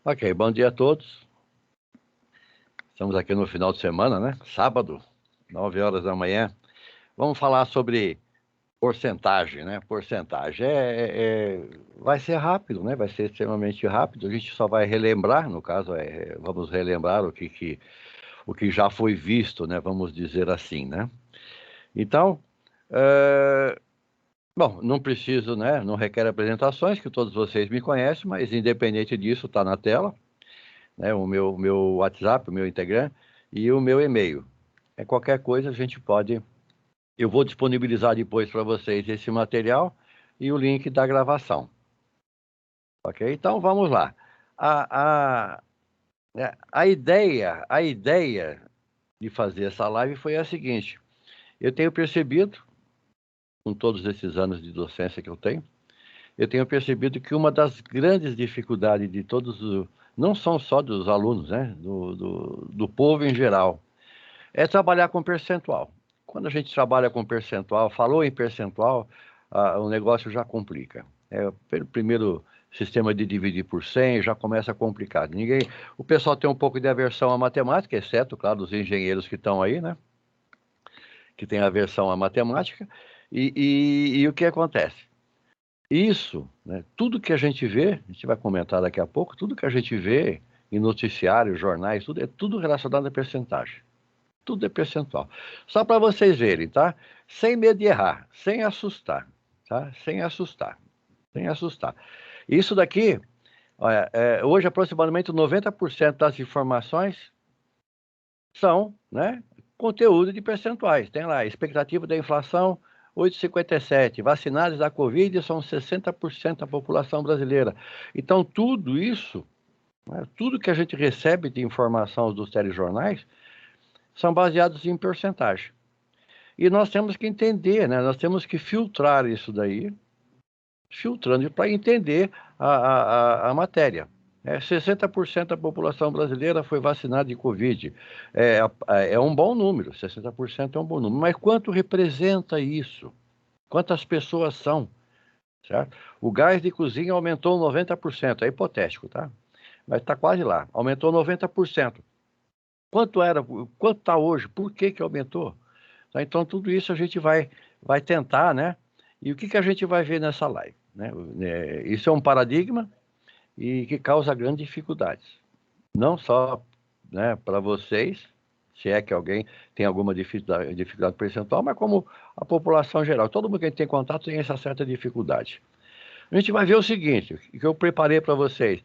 Ok, bom dia a todos. Estamos aqui no final de semana, né? Sábado, 9 horas da manhã. Vamos falar sobre porcentagem, né? Porcentagem vai ser rápido, né? Vai ser extremamente rápido. A gente só vai relembrar, no caso, vamos relembrar o que já foi visto, né? Vamos dizer assim, né? Então, bom, não preciso, né? Não requer apresentações, que todos vocês me conhecem, mas independente disso, está na tela. Né, o meu WhatsApp, o meu Instagram e o meu e-mail. Qualquer coisa a gente pode. Eu vou disponibilizar depois para vocês esse material e o link da gravação. Ok? Então vamos lá. A ideia de fazer essa live foi a seguinte: eu tenho percebido, com todos esses anos de docência que eu tenho percebido que uma das grandes dificuldades de todos os, não são só dos alunos, né, do povo em geral, é trabalhar com percentual. Quando a gente trabalha com percentual, falou em percentual, o negócio já complica. Pelo primeiro sistema de dividir por 100 já começa a complicar. O pessoal tem um pouco de aversão à matemática, exceto, claro, os engenheiros que estão aí, né? Que tem aversão à matemática. E o que acontece? Isso, né, tudo que a gente vê, a gente vai comentar daqui a pouco, tudo que a gente vê em noticiários, jornais, tudo é tudo relacionado a percentagem. Tudo é percentual. Só para vocês verem, tá? Sem medo de errar, sem assustar, tá? Sem assustar, sem assustar. Isso daqui, olha, hoje aproximadamente 90% das informações são, né, conteúdo de percentuais. Tem lá, expectativa da inflação 8,57. Vacinados da Covid são 60% da população brasileira. Então, tudo isso, né, tudo que a gente recebe de informação dos telejornais, são baseados em porcentagem. E nós temos que entender, né? Nós temos que filtrar isso daí, filtrando para entender a matéria. 60% da população brasileira foi vacinada de Covid. É um bom número, 60% é um bom número. Mas quanto representa isso? Quantas pessoas são? Certo? O gás de cozinha aumentou 90%, é hipotético, tá? Mas está quase lá. Aumentou 90%. Quanto era? Quanto está hoje? Por que aumentou? Tá? Então, tudo isso a gente vai tentar, né? E o que a gente vai ver nessa live? Né? Isso é um paradigma e que causa grandes dificuldades. Não só, né, para vocês, se é que alguém tem alguma dificuldade percentual, mas como a população geral. Todo mundo que a gente tem contato tem essa certa dificuldade. A gente vai ver o seguinte, que eu preparei para vocês.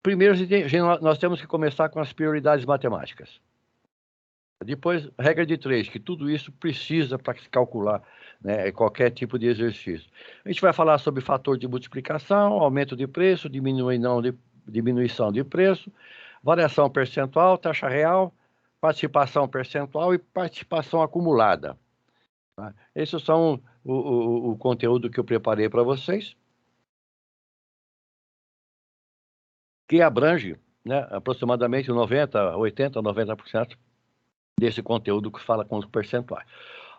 Primeiro, nós temos que começar com as prioridades matemáticas. Depois, regra de 3, que tudo isso precisa para se calcular, né, qualquer tipo de exercício. A gente vai falar sobre fator de multiplicação, aumento de preço, diminuição de preço, variação percentual, taxa real, participação percentual e participação acumulada. Tá? Esses são o conteúdo que eu preparei para vocês, que abrange, né, aproximadamente 90, 80, 90% desse conteúdo que fala com os percentuais.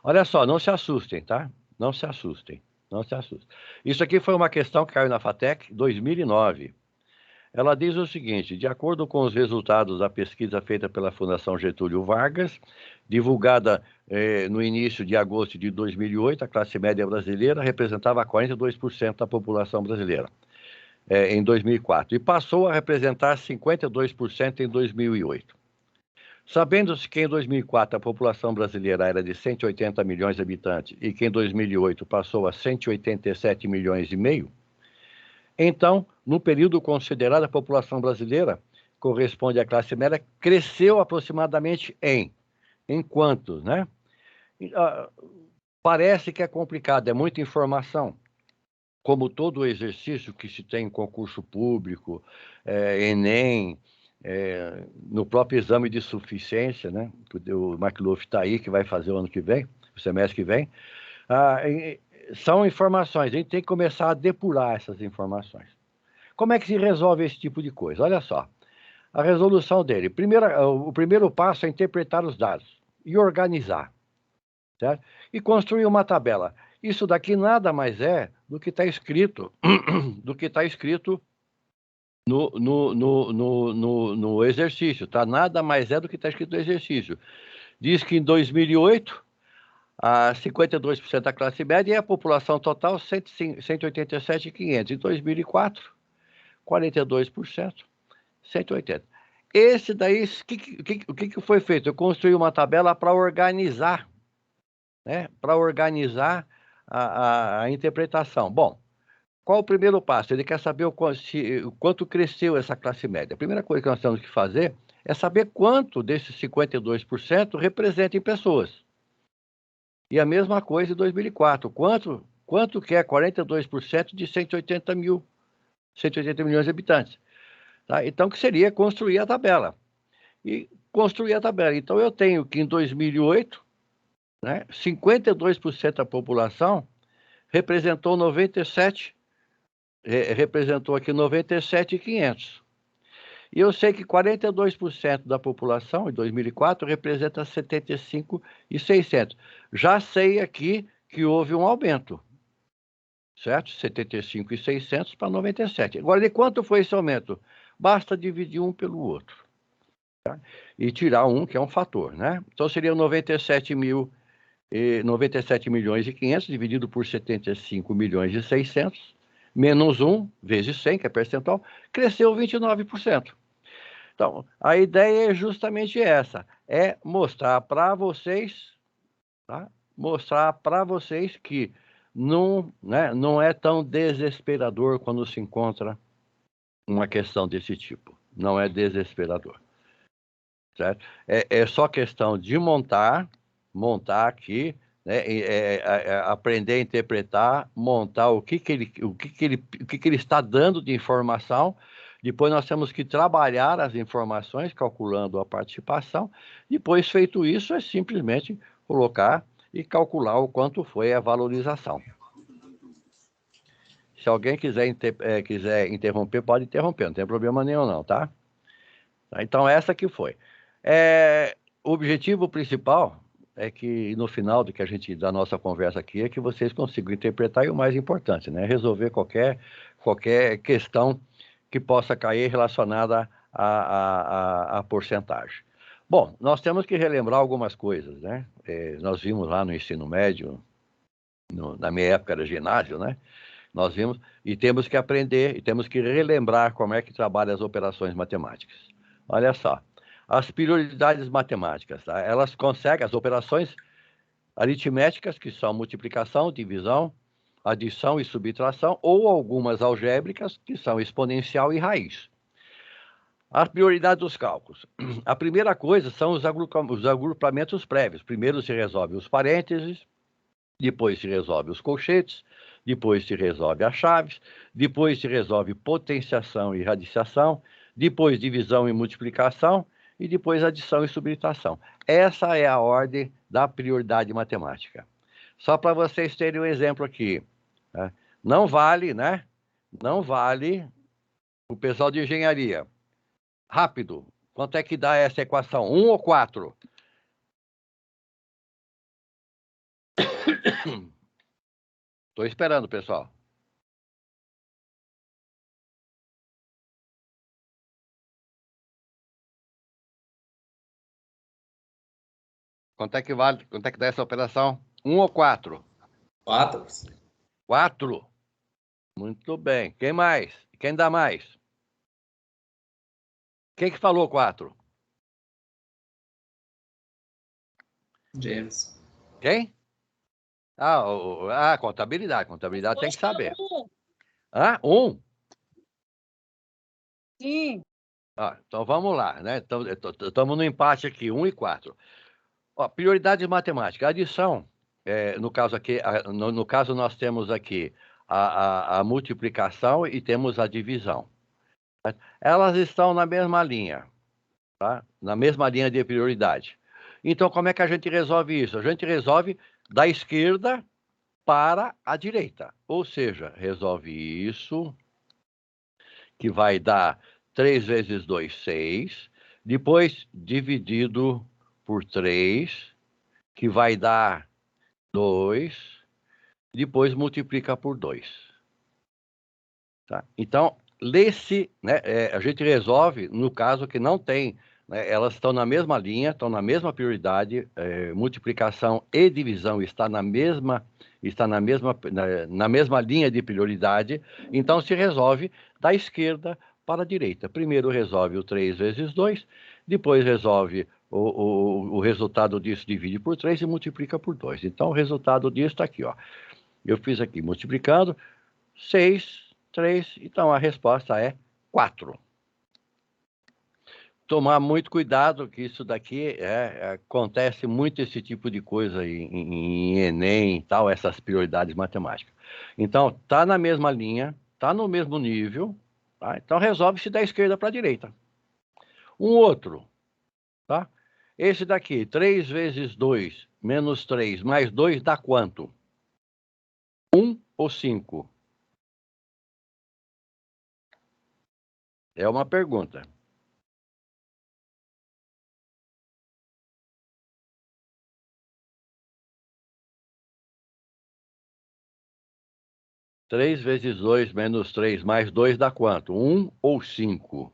Olha só, não se assustem, tá? Não se assustem, não se assustem. Isso aqui foi uma questão que caiu na FATEC 2009. Ela diz o seguinte: de acordo com os resultados da pesquisa feita pela Fundação Getúlio Vargas, divulgada no início de agosto de 2008, a classe média brasileira representava 42% da população brasileira em 2004 e passou a representar 52% em 2008. Sabendo-se que em 2004 a população brasileira era de 180 milhões de habitantes e que em 2008 passou a 187 milhões e meio, então, no período considerado, a população brasileira corresponde à classe média, cresceu aproximadamente em quantos, né? Parece que é complicado, é muita informação. Como todo exercício que se tem em concurso público, Enem, no próprio exame de suficiência, né? O McLuff está aí, que vai fazer o ano que vem, o semestre que vem, são informações, a gente tem que começar a depurar essas informações. Como é que se resolve esse tipo de coisa? Olha só, a resolução dele. O primeiro passo é interpretar os dados e organizar, certo? E construir uma tabela. Isso daqui nada mais é do que está escrito, do que está escrito no exercício, tá? Nada mais é do que está escrito no exercício. Diz que em 2008, a 52% da classe média e a população total 187.500. Em 2004, 42%, 180. Esse daí, o que foi feito? Eu construí uma tabela para organizar, né? Para organizar a interpretação. Bom, qual o primeiro passo? Ele quer saber o quanto cresceu essa classe média. A primeira coisa que nós temos que fazer é saber quanto desses 52% representa em pessoas. E a mesma coisa em 2004. Quanto que é 42% de 180 milhões de habitantes? Tá? Então, que seria construir a tabela. E construir a tabela. Então, eu tenho que em 2008, né, 52% da população representou 97, representou aqui 97.500. E eu sei que 42% da população, em 2004, representa 75.600. Já sei aqui que houve um aumento, certo? 75.600 para 97. Agora, de quanto foi esse aumento? Basta dividir um pelo outro. Tá? E tirar um, que é um fator, né? Então, seria 97 milhões e 500 dividido por 75 milhões e 600, menos 1 vezes 100, que é percentual, cresceu 29%. Então, a ideia é justamente essa, é mostrar para vocês, tá? Mostrar para vocês que não, né, não é tão desesperador quando se encontra uma questão desse tipo. Não é desesperador, certo? É só questão de montar aqui, né, aprender a interpretar, montar o que ele está dando de informação. Depois nós temos que trabalhar as informações, calculando a participação. Depois, feito isso, é simplesmente colocar e calcular o quanto foi a valorização. Se alguém quiser interromper, pode interromper, não tem problema nenhum não, tá? Então, essa que foi. O objetivo principal é que, no final da nossa conversa aqui, é que vocês consigam interpretar, e o mais importante, né? Resolver qualquer questão que possa cair relacionada à porcentagem. Bom, nós temos que relembrar algumas coisas, né? Nós vimos lá no ensino médio, na minha época era ginásio, né? Nós vimos, e temos que aprender, e temos que relembrar como é que trabalha as operações matemáticas. Olha só, as prioridades matemáticas, tá? Elas conseguem as operações aritméticas, que são multiplicação, divisão, adição e subtração, ou algumas algébricas, que são exponencial e raiz. As prioridades dos cálculos. A primeira coisa são os agrupamentos prévios. Primeiro se resolve os parênteses, depois se resolve os colchetes, depois se resolve as chaves, depois se resolve potenciação e radiciação, depois divisão e multiplicação, e depois adição e subtração. Essa é a ordem da prioridade matemática. Só para vocês terem um exemplo aqui, né? Não vale, né? Não vale o pessoal de engenharia. Rápido, quanto é que dá essa equação? 1 ou 4? Estou esperando, pessoal. Quanto é que vale? Quanto é que dá essa operação? 1 ou 4? 4. 4. Muito bem. Quem mais? Quem dá mais? Quem que falou 4? James. Quem? Contabilidade. Contabilidade tem que saber. 1? Sim. Então vamos lá, né? Estamos no empate aqui, 1 e 4. Prioridade matemática. Adição, no caso aqui, no caso nós temos aqui a multiplicação e temos a divisão. Elas estão na mesma linha, tá? Na mesma linha de prioridade. Então, como é que a gente resolve isso? A gente resolve da esquerda para a direita. Ou seja, resolve isso, que vai dar 3 vezes 2, 6. Depois, dividido por 3, que vai dar 2. Depois, multiplica por 2. Tá? Então, lê-se, né, a gente resolve no caso que não tem, né, elas estão na mesma linha, estão na mesma prioridade, multiplicação e divisão está na mesma linha de prioridade, então se resolve da esquerda para a direita. Primeiro resolve o 3 vezes 2, depois resolve o resultado disso, divide por 3 e multiplica por 2. Então o resultado disso está aqui, ó. Eu fiz aqui multiplicando, 6, 3, então a resposta é 4. Tomar muito cuidado, que isso daqui acontece muito esse tipo de coisa em Enem e tal, essas prioridades matemáticas. Então, tá na mesma linha, tá no mesmo nível, tá? Então resolve-se da esquerda para a direita. Um outro, tá? Esse daqui, 3 vezes 2 menos 3 mais 2 dá quanto? 1 ou 5? É uma pergunta. Três vezes 2 menos 3 mais 2 dá quanto? 1 ou 5?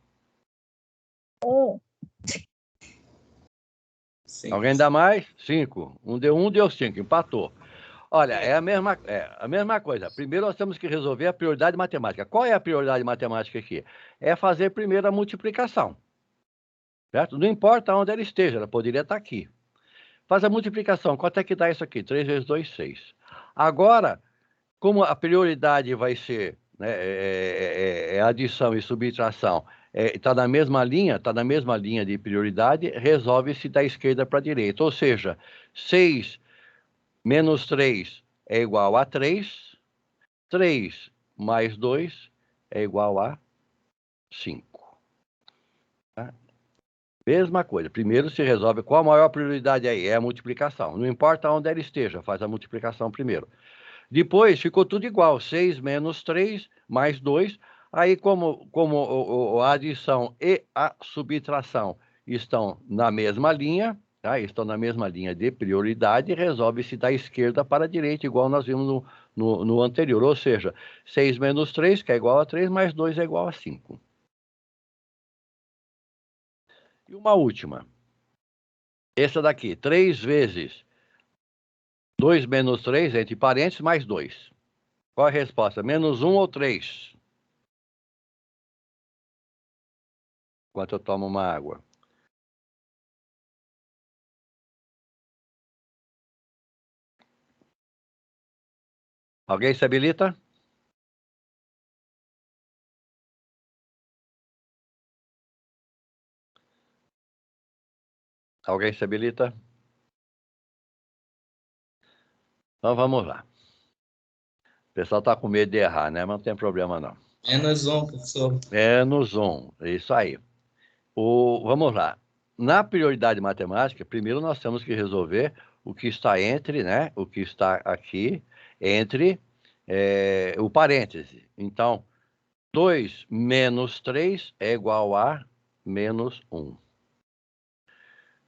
1. Alguém dá mais? 5. Um deu 1, deu 5. Empatou. Olha, é a mesma coisa. Primeiro nós temos que resolver a prioridade matemática. Qual é a prioridade matemática aqui? É fazer primeiro a multiplicação. Certo? Não importa onde ela esteja, ela poderia estar aqui. Faz a multiplicação. Quanto é que dá isso aqui? 3 vezes 2, 6. Agora, como a prioridade vai ser, né, adição e subtração, está na mesma linha de prioridade, resolve-se da esquerda para a direita. Ou seja, 6 menos 3 é igual a 3, 3 mais 2 é igual a 5. Tá? Mesma coisa. Primeiro se resolve qual a maior prioridade aí, é a multiplicação. Não importa onde ela esteja, faz a multiplicação primeiro. Depois ficou tudo igual, 6 menos 3 mais 2. Aí, como a adição e a subtração estão na mesma linha, tá? Estão na mesma linha de prioridade, resolve-se da esquerda para a direita, igual nós vimos no anterior. Ou seja, 6 menos 3, que é igual a 3, mais 2 é igual a 5. E uma última. Essa daqui, 3 vezes 2 menos 3, entre parênteses, mais 2. Qual a resposta? Menos 1 ou 3? Enquanto eu tomo uma água. Alguém se habilita? Alguém se habilita? Então vamos lá. O pessoal está com medo de errar, né? Mas não tem problema não. Menos 1, professor. Menos 1, isso aí. Vamos lá. Na prioridade matemática, primeiro nós temos que resolver o que está entre, né? O que está aqui entre o parêntese. Então, 2 menos 3 é igual a menos 1.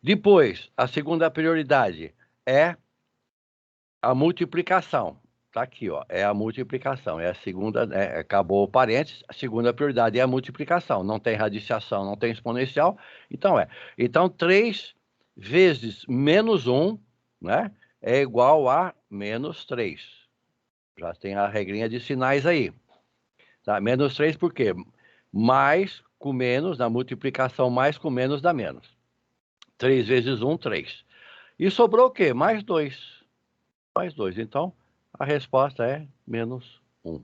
Depois, a segunda prioridade é a multiplicação. Está aqui, ó, é a multiplicação. É a segunda, acabou o parênteses, a segunda prioridade é a multiplicação. Não tem radiciação, não tem exponencial, então é. Então, 3 vezes menos 1, né, é igual a menos 3. Já tem a regrinha de sinais aí. Tá? Menos 3 por quê? Mais com menos, na multiplicação, mais com menos dá menos. 3 vezes 1, 3. E sobrou o quê? Mais 2. Mais 2. Então, a resposta é menos 1.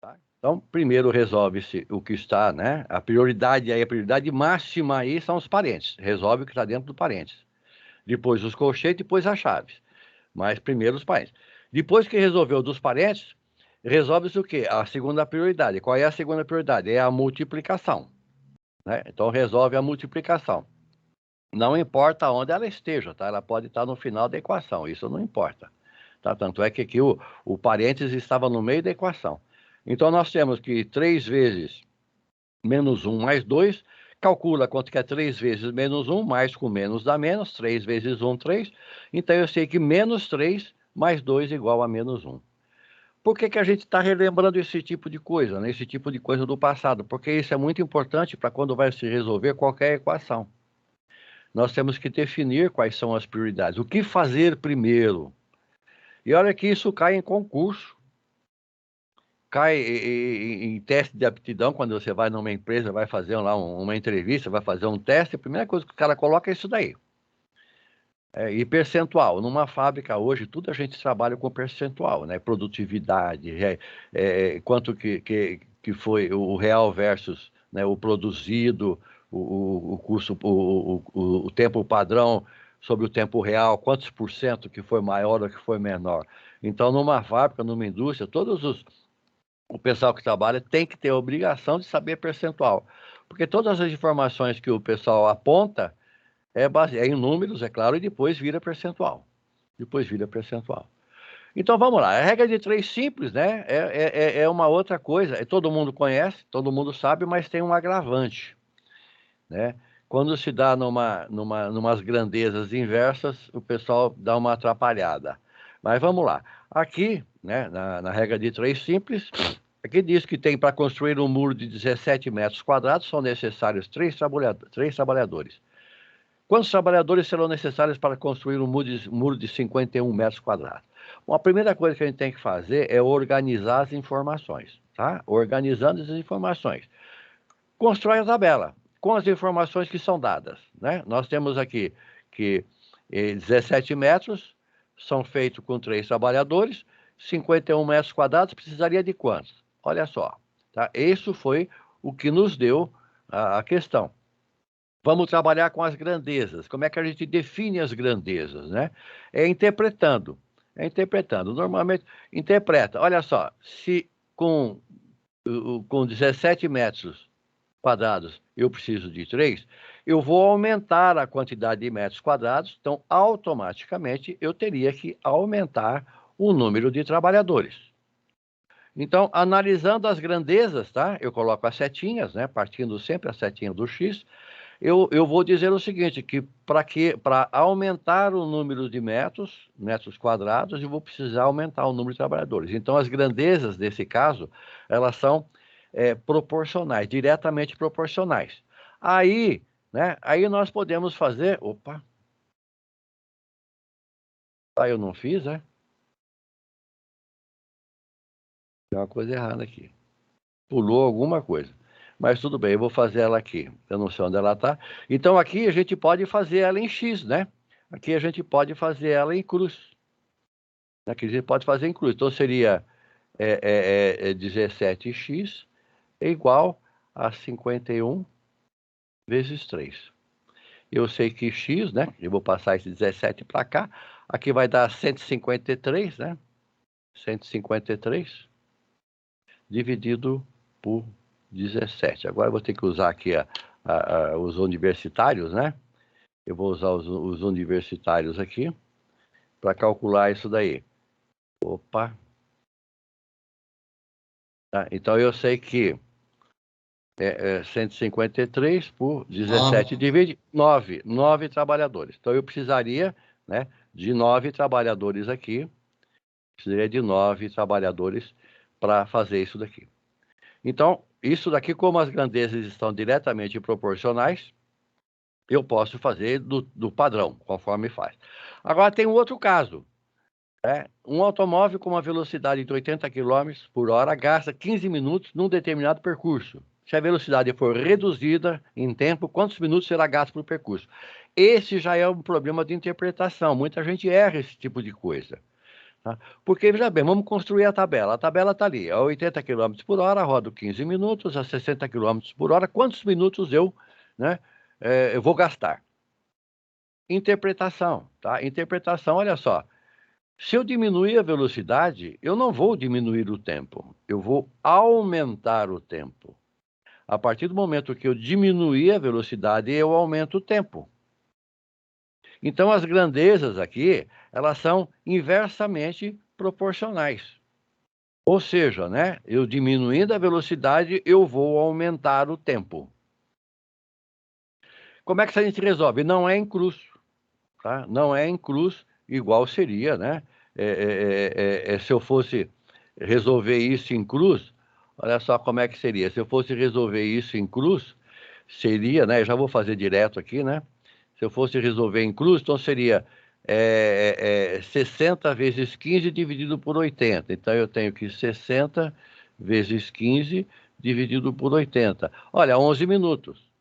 Tá? Então, primeiro resolve-se o que está, né? A prioridade máxima aí são os parênteses. Resolve o que está dentro do parênteses. Depois os colchetes, depois as chaves. Mas primeiro os parênteses. Depois que resolveu dos parênteses, resolve-se o quê? A segunda prioridade. Qual é a segunda prioridade? É a multiplicação. Né? Então, resolve a multiplicação. Não importa onde ela esteja, tá? Ela pode estar no final da equação, isso não importa. Tá? Tanto é que aqui o parênteses estava no meio da equação. Então, nós temos que 3 vezes menos 1 mais 2, calcula quanto que é 3 vezes menos 1, mais com menos dá menos, 3 vezes 1, 3. Então, eu sei que menos 3 mais 2 igual a menos 1. Por que que a gente está relembrando esse tipo de coisa, né? Esse tipo de coisa do passado? Porque isso é muito importante para quando vai se resolver qualquer equação. Nós temos que definir quais são as prioridades. O que fazer primeiro? E olha que isso cai em concurso, cai em teste de aptidão, quando você vai numa empresa, vai fazer lá uma entrevista, vai fazer um teste, a primeira coisa que o cara coloca é isso daí. E percentual. Numa fábrica hoje, tudo a gente trabalha com percentual, né? Produtividade, quanto que foi o real versus, né, o produzido, o custo, o tempo padrão sobre o tempo real, quantos por cento que foi maior ou que foi menor. Então, numa fábrica, numa indústria, o pessoal que trabalha tem que ter a obrigação de saber percentual. Porque todas as informações que o pessoal aponta é em números, é claro, e depois vira percentual. Depois vira percentual. Então vamos lá, a regra de 3 simples, né? É uma outra coisa. Todo mundo conhece, todo mundo sabe, mas tem um agravante, né? Quando se dá numas grandezas inversas, o pessoal dá uma atrapalhada. Mas vamos lá. Aqui, né, na regra de 3 simples, aqui diz que tem para construir um muro de 17 metros quadrados, são necessários 3 trabalhadores. Quantos trabalhadores serão necessários para construir um muro de 51 metros quadrados? Bom, a primeira coisa que a gente tem que fazer é organizar as informações, tá? Organizando as informações. Constrói a tabela com as informações que são dadas, né? Nós temos aqui que 17 metros são feitos com 3 trabalhadores, 51 metros quadrados precisaria de quantos? Olha só, tá? Isso foi o que nos deu a questão. Vamos trabalhar com as grandezas. Como é que a gente define as grandezas, né? É interpretando. É interpretando. Normalmente, interpreta. Olha só, se com 17 metros quadrados eu preciso de 3, eu vou aumentar a quantidade de metros quadrados, então, automaticamente, eu teria que aumentar o número de trabalhadores. Então, analisando as grandezas, tá? Eu coloco as setinhas, né? Partindo sempre a setinha do X, eu vou dizer o seguinte, que para aumentar o número de metros quadrados, eu vou precisar aumentar o número de trabalhadores. Então, as grandezas desse caso, elas são proporcionais, diretamente proporcionais. Aí, né, aí nós podemos fazer... Opa! Eu não fiz, né? Tem uma coisa errada aqui. Pulou alguma coisa. Mas tudo bem, eu vou fazer ela aqui. Eu não sei onde ela está. Então, aqui a gente pode fazer ela em X, né? Aqui a gente pode fazer ela em cruz. Aqui a gente pode fazer em cruz. Então, seria 17x é igual a 51 vezes 3. Eu sei que x, né? Eu vou passar esse 17 para cá. Aqui vai dar 153, né? 153 dividido por 17. Agora eu vou ter que usar aqui os universitários, né? Eu vou usar os universitários aqui para calcular isso daí. Opa! Tá? Então eu sei que 153 por 17 divide 9 trabalhadores. Então eu precisaria, né, de 9 trabalhadores aqui. Precisaria de 9 trabalhadores para fazer isso daqui. Então, isso daqui, como as grandezas estão diretamente proporcionais, eu posso fazer do padrão, conforme faz. Agora tem um outro caso. Um automóvel com uma velocidade de 80 km por hora gasta 15 minutos num determinado percurso. Se a velocidade for reduzida em tempo, quantos minutos será gasto por percurso? Esse já é um problema de interpretação. Muita gente erra esse tipo de coisa. Tá? Porque, veja bem, vamos construir a tabela. A tabela está ali. A 80 km por hora, rodo 15 minutos. A 60 km por hora, quantos minutos eu vou gastar? Interpretação. Tá? Interpretação, olha só. Se eu diminuir a velocidade, eu não vou diminuir o tempo, eu vou aumentar o tempo. A partir do momento que eu diminuir a velocidade, eu aumento o tempo. Então, as grandezas aqui, elas são inversamente proporcionais. Ou seja, né, eu diminuindo a velocidade, eu vou aumentar o tempo. Como é que a gente resolve? Não é em cruz, tá? Não é em cruz, igual seria, né? Se eu fosse resolver isso em cruz, olha só como é que seria. Se eu fosse resolver isso em cruz, seria, né? Eu já vou fazer direto aqui, né? Se eu fosse resolver em cruz, então seria 60 vezes 15 dividido por 80. Então eu tenho que 60 vezes 15 dividido por 80. Olha, 11 minutos.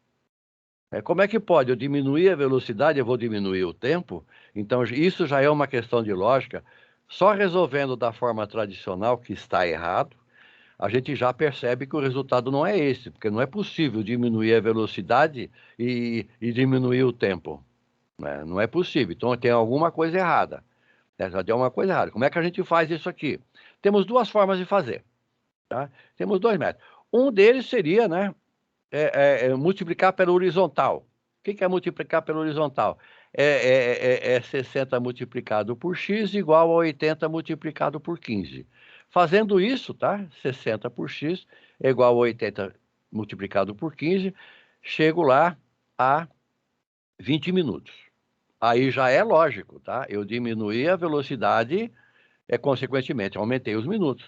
Como é que pode? Eu diminuir a velocidade, eu vou diminuir o tempo? Então, isso já é uma questão de lógica. Só resolvendo da forma tradicional, que está errado, a gente já percebe que o resultado não é esse, porque não é possível diminuir a velocidade e diminuir o tempo, né? Não é possível. Então, tem alguma coisa errada, né? Já tem alguma coisa errada. Como é que a gente faz isso aqui? Temos duas formas de fazer, tá? Temos dois métodos. Um deles seria, né, multiplicar pelo horizontal. O que é multiplicar pelo horizontal? 60 multiplicado por x igual a 80 multiplicado por 15. Fazendo isso, tá? 60 por x é igual a 80 multiplicado por 15. Chego lá a 20 minutos. Aí já é lógico, tá? Eu diminuí a velocidade, consequentemente, aumentei os minutos.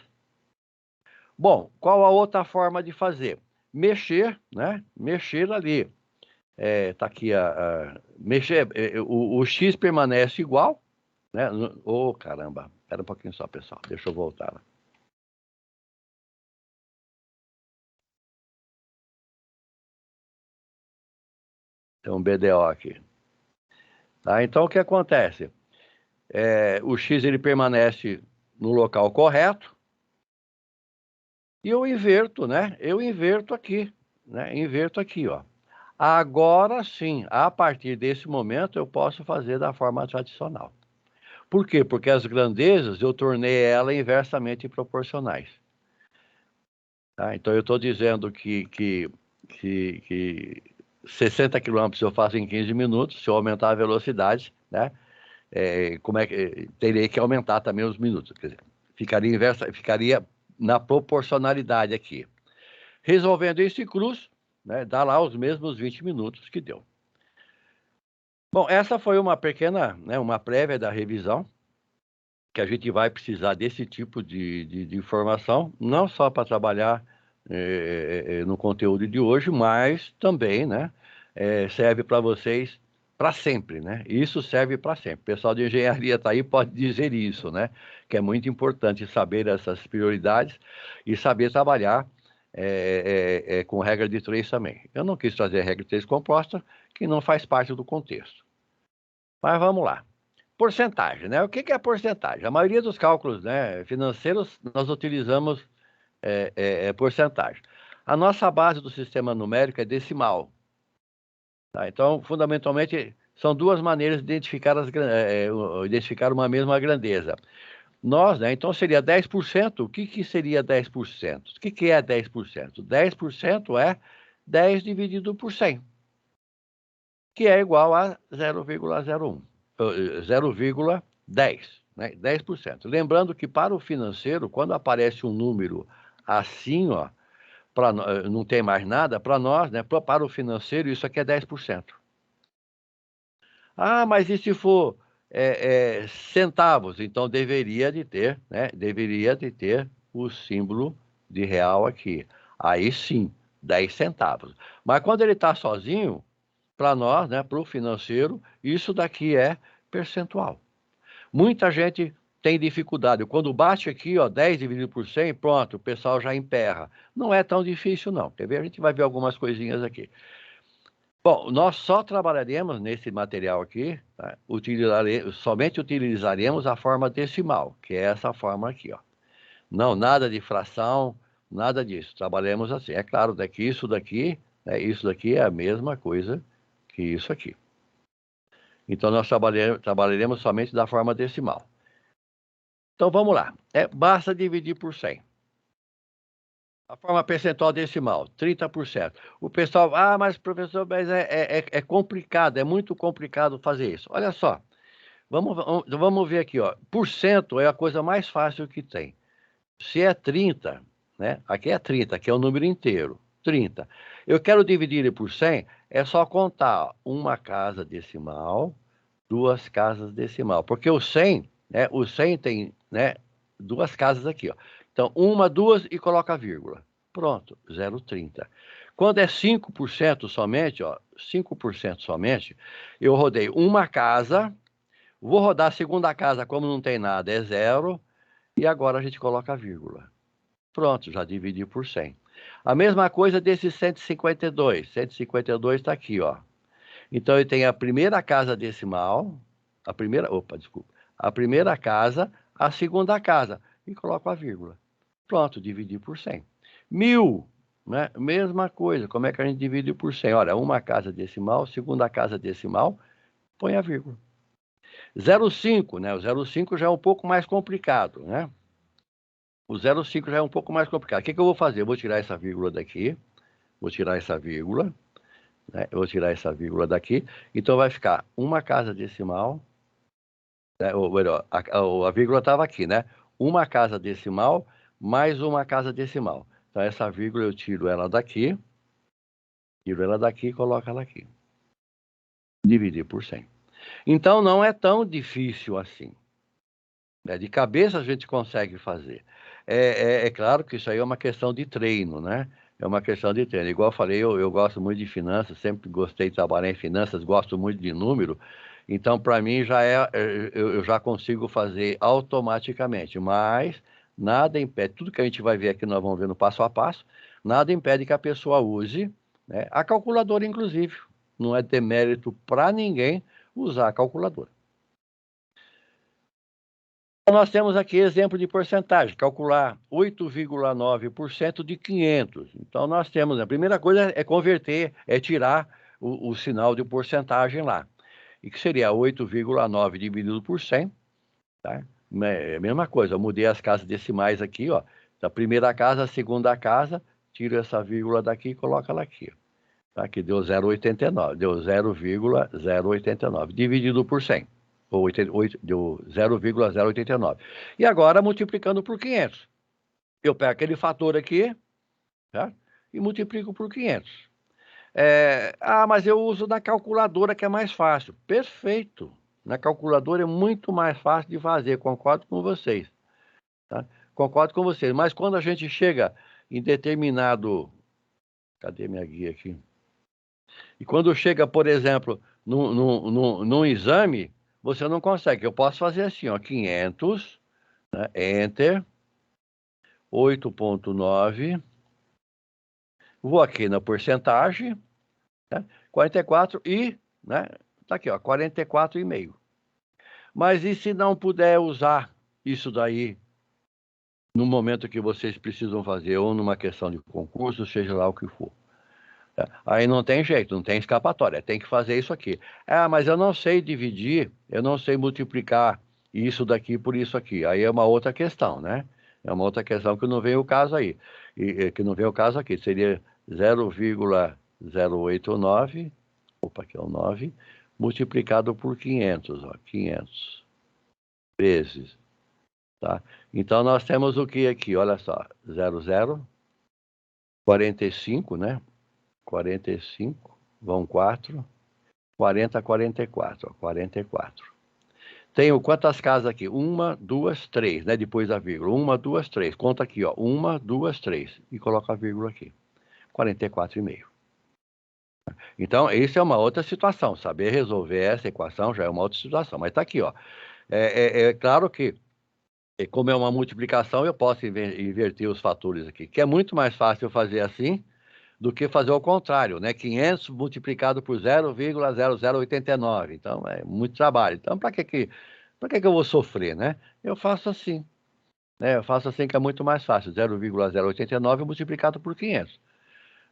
Bom, qual a outra forma de fazer? Mexer, né? Mexer ali. Tá aqui mexer, o x permanece igual, né? Oh, caramba, espera um pouquinho só, pessoal, deixa eu voltar lá. Tem um BDO aqui. Tá? Então, o que acontece? O x ele permanece no local correto e eu inverto, né? Eu inverto aqui, né? Inverto aqui, ó. Agora sim, a partir desse momento, eu posso fazer da forma tradicional. Por quê? Porque as grandezas eu tornei ela inversamente proporcionais. Tá? Então eu estou dizendo que 60 quilômetros eu faço em 15 minutos, se eu aumentar a velocidade, né? Como é que teria que aumentar também os minutos? Quer dizer, ficaria na proporcionalidade aqui. Resolvendo isso em cruz, né, dá lá os mesmos 20 minutos que deu. Bom, essa foi uma pequena, né, uma prévia da revisão, que a gente vai precisar desse tipo de informação, não só para trabalhar no conteúdo de hoje, mas também, né, serve para vocês para sempre, né? Isso serve para sempre. O pessoal de engenharia está aí, pode dizer isso, né? Que é muito importante saber essas prioridades e saber trabalhar com regra de 3 também. Eu não quis trazer a regra de 3 composta, que não faz parte do contexto. Mas vamos lá. Porcentagem, né? O que é porcentagem? A maioria dos cálculos, né, financeiros, nós utilizamos porcentagem. A nossa base do sistema numérico é decimal. Tá? Então, fundamentalmente, são duas maneiras de identificar uma mesma grandeza. Nós, né, então seria 10%. O que seria 10%? O que é 10%? 10% é 10 dividido por 100, que é igual a 0,01. 0,10, né? 10%. Lembrando que para o financeiro, quando aparece um número assim, ó, não tem mais nada, para nós, né, para o financeiro, isso aqui é 10%. Ah, mas e se for centavos? Então deveria de ter, né, deveria de ter o símbolo de real aqui. Aí sim, 10 centavos. Mas quando ele está sozinho, para nós, né, para o financeiro, isso daqui é percentual. Muita gente tem dificuldade. Quando bate aqui, ó, 10 dividido por 100, pronto, o pessoal já emperra. Não é tão difícil, não. Quer ver? A gente vai ver algumas coisinhas aqui. Bom, nós só trabalharemos nesse material aqui, tá? Somente utilizaremos a forma decimal, que é essa forma aqui, ó. Não, nada de fração, nada disso. Trabalhamos assim. É claro, isso daqui é a mesma coisa que isso aqui. Então, nós trabalharemos somente da forma decimal. Então, vamos lá. Basta dividir por 100. A forma percentual decimal, 30%. O pessoal, mas professor, mas é complicado, é muito complicado fazer isso. Olha só, vamos ver aqui, ó. Por cento é a coisa mais fácil que tem. Se é 30, né? Aqui é 30, que é o número inteiro. 30. Eu quero dividir ele por 100, é só contar uma casa decimal, duas casas decimal. Porque o 100, né? O 100 tem, né, duas casas aqui, ó. Então, 1, 2 e coloca a vírgula. Pronto, 0,30. Quando é 5% somente, ó, 5% somente, eu rodei uma casa, vou rodar a segunda casa, como não tem nada, é 0, e agora a gente coloca a vírgula. Pronto, já dividi por 100. A mesma coisa desse 152. 152 está aqui, ó. Então, eu tenho a primeira casa decimal, a primeira casa, a segunda casa, e coloco a vírgula. Pronto, dividi por 100. 1000, né? Mesma coisa, como é que a gente divide por 100? Olha, uma casa decimal, segunda casa decimal, põe a vírgula. 0,5, né? O 0,5 já é um pouco mais complicado, né? O 0,5 já é um pouco mais complicado. O que eu vou fazer? Eu vou tirar essa vírgula daqui, vou tirar essa vírgula, né? Eu vou tirar essa vírgula daqui, então vai ficar uma casa decimal, né? Ou melhor, a vírgula estava aqui, né? Uma casa decimal mais uma casa decimal. Então, essa vírgula eu tiro ela daqui e coloco ela aqui. Dividir por 100. Então, não é tão difícil assim. De cabeça a gente consegue fazer. É claro que isso aí é uma questão de treino, né? É uma questão de treino. Igual eu falei, eu gosto muito de finanças, sempre gostei de trabalhar em finanças, gosto muito de número. Então, para mim, eu já consigo fazer automaticamente. Mas nada impede, tudo que a gente vai ver aqui, nós vamos ver no passo a passo, nada impede que a pessoa use, né, a calculadora, inclusive. Não é demérito para ninguém usar a calculadora. Nós temos aqui exemplo de porcentagem, calcular 8,9% de 500. Então, nós temos, a primeira coisa é converter, é tirar o sinal de porcentagem lá. E que seria 8,9 dividido por 100, tá? É a mesma coisa, eu mudei as casas decimais aqui, ó. Da primeira casa, a segunda casa, tiro essa vírgula daqui e coloco ela aqui. Tá? Que deu 0,89, deu 0,089, dividido por 100. Deu 0,089. E agora, multiplicando por 500. Eu pego aquele fator aqui, tá? E multiplico por 500. Mas eu uso na calculadora que é mais fácil. Perfeito. Na calculadora é muito mais fácil de fazer, concordo com vocês. Tá? Concordo com vocês. Mas quando a gente chega em determinado... Cadê minha guia aqui? E quando chega, por exemplo, num exame, você não consegue. Eu posso fazer assim, ó, 500, né, Enter, 8,9, vou aqui na porcentagem, né, 44 e, né, tá aqui, ó, 44,5. Mas e se não puder usar isso daí no momento que vocês precisam fazer, ou numa questão de concurso, seja lá o que for? Aí não tem jeito, não tem escapatória, tem que fazer isso aqui. Mas eu não sei dividir, eu não sei multiplicar isso daqui por isso aqui. Aí é uma outra questão, né? É uma outra questão que não vem o caso aí. Que não vem o caso aqui. Seria 0,089, opa, aqui é o 9, multiplicado por 500, ó, 500 vezes, tá? Então nós temos o que aqui? Olha só, 45, né? 45, vão 4, 40, 44, ó, 44. Tenho quantas casas aqui? 1, 2, 3, né? Depois da vírgula. 1, 2, 3. Conta aqui, ó. 1, 2, 3. E coloca a vírgula aqui. 44,5. Então, isso é uma outra situação. Saber resolver essa equação já é uma outra situação. Mas tá aqui, ó. É claro que, como é uma multiplicação, eu posso inverter os fatores aqui. Que é muito mais fácil eu fazer assim do que fazer o contrário, né? 500 multiplicado por 0,0089. Então, é muito trabalho. Então, para que eu vou sofrer, né? Eu faço assim, né? Eu faço assim que é muito mais fácil. 0,089 multiplicado por 500.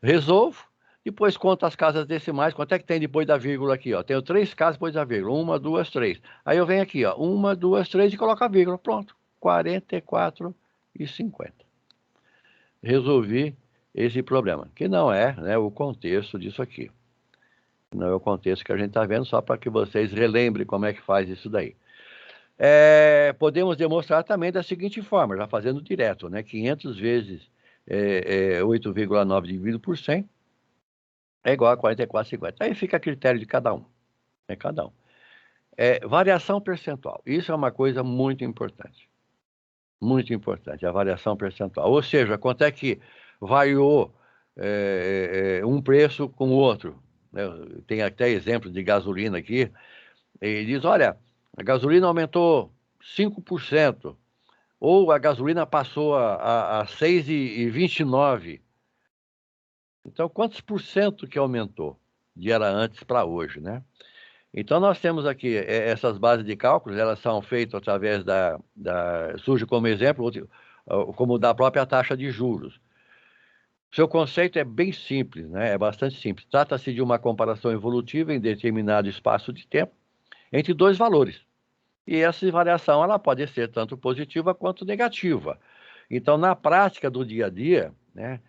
Resolvo, depois conto as casas decimais. Quanto é que tem depois da vírgula aqui, ó? Tenho 3 casas depois da vírgula. 1, 2, 3. Aí eu venho aqui, ó. 1, 2, 3 e coloco a vírgula. Pronto. 44,50. Resolvi esse problema, que não é, né, o contexto disso aqui. Não é o contexto que a gente está vendo, só para que vocês relembrem como é que faz isso daí. Podemos demonstrar também da seguinte forma, já fazendo direto, né? 500 vezes 8,9 dividido por 100 é igual a 44,50. Aí fica a critério de cada um. Né, cada um. Variação percentual. Isso é uma coisa muito importante. Muito importante, a variação percentual. Ou seja, quanto é que variou um preço com o outro, né? Tem até exemplo de gasolina aqui. Ele diz, olha, a gasolina aumentou 5%, ou a gasolina passou a 6,29. Então, quantos por cento que aumentou de era antes para hoje, né? Então, nós temos aqui essas bases de cálculos, elas são feitas através surge como exemplo, como da própria taxa de juros. Seu conceito é bem simples, né? É bastante simples. Trata-se de uma comparação evolutiva em determinado espaço de tempo entre dois valores. E essa variação ela pode ser tanto positiva quanto negativa. Então, na prática do dia a dia, né,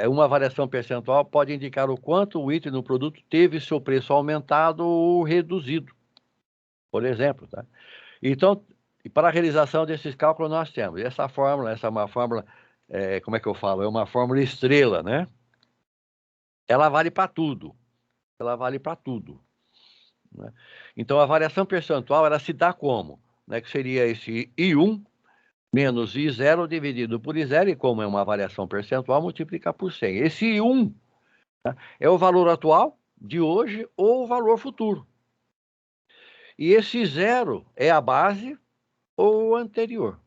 uma variação percentual pode indicar o quanto o item no produto teve seu preço aumentado ou reduzido, por exemplo. Tá? Então, para a realização desses cálculos, nós temos essa fórmula, essa é uma fórmula, como é que eu falo? É uma fórmula estrela, né? Ela vale para tudo. Ela vale para tudo. Né? Então, a variação percentual, ela se dá como? Né? Que seria esse I1 menos I0 dividido por I0, e como é uma variação percentual, multiplicar por 100. Esse I1, né, é o valor atual de hoje ou o valor futuro. E esse 0 é a base ou o anterior.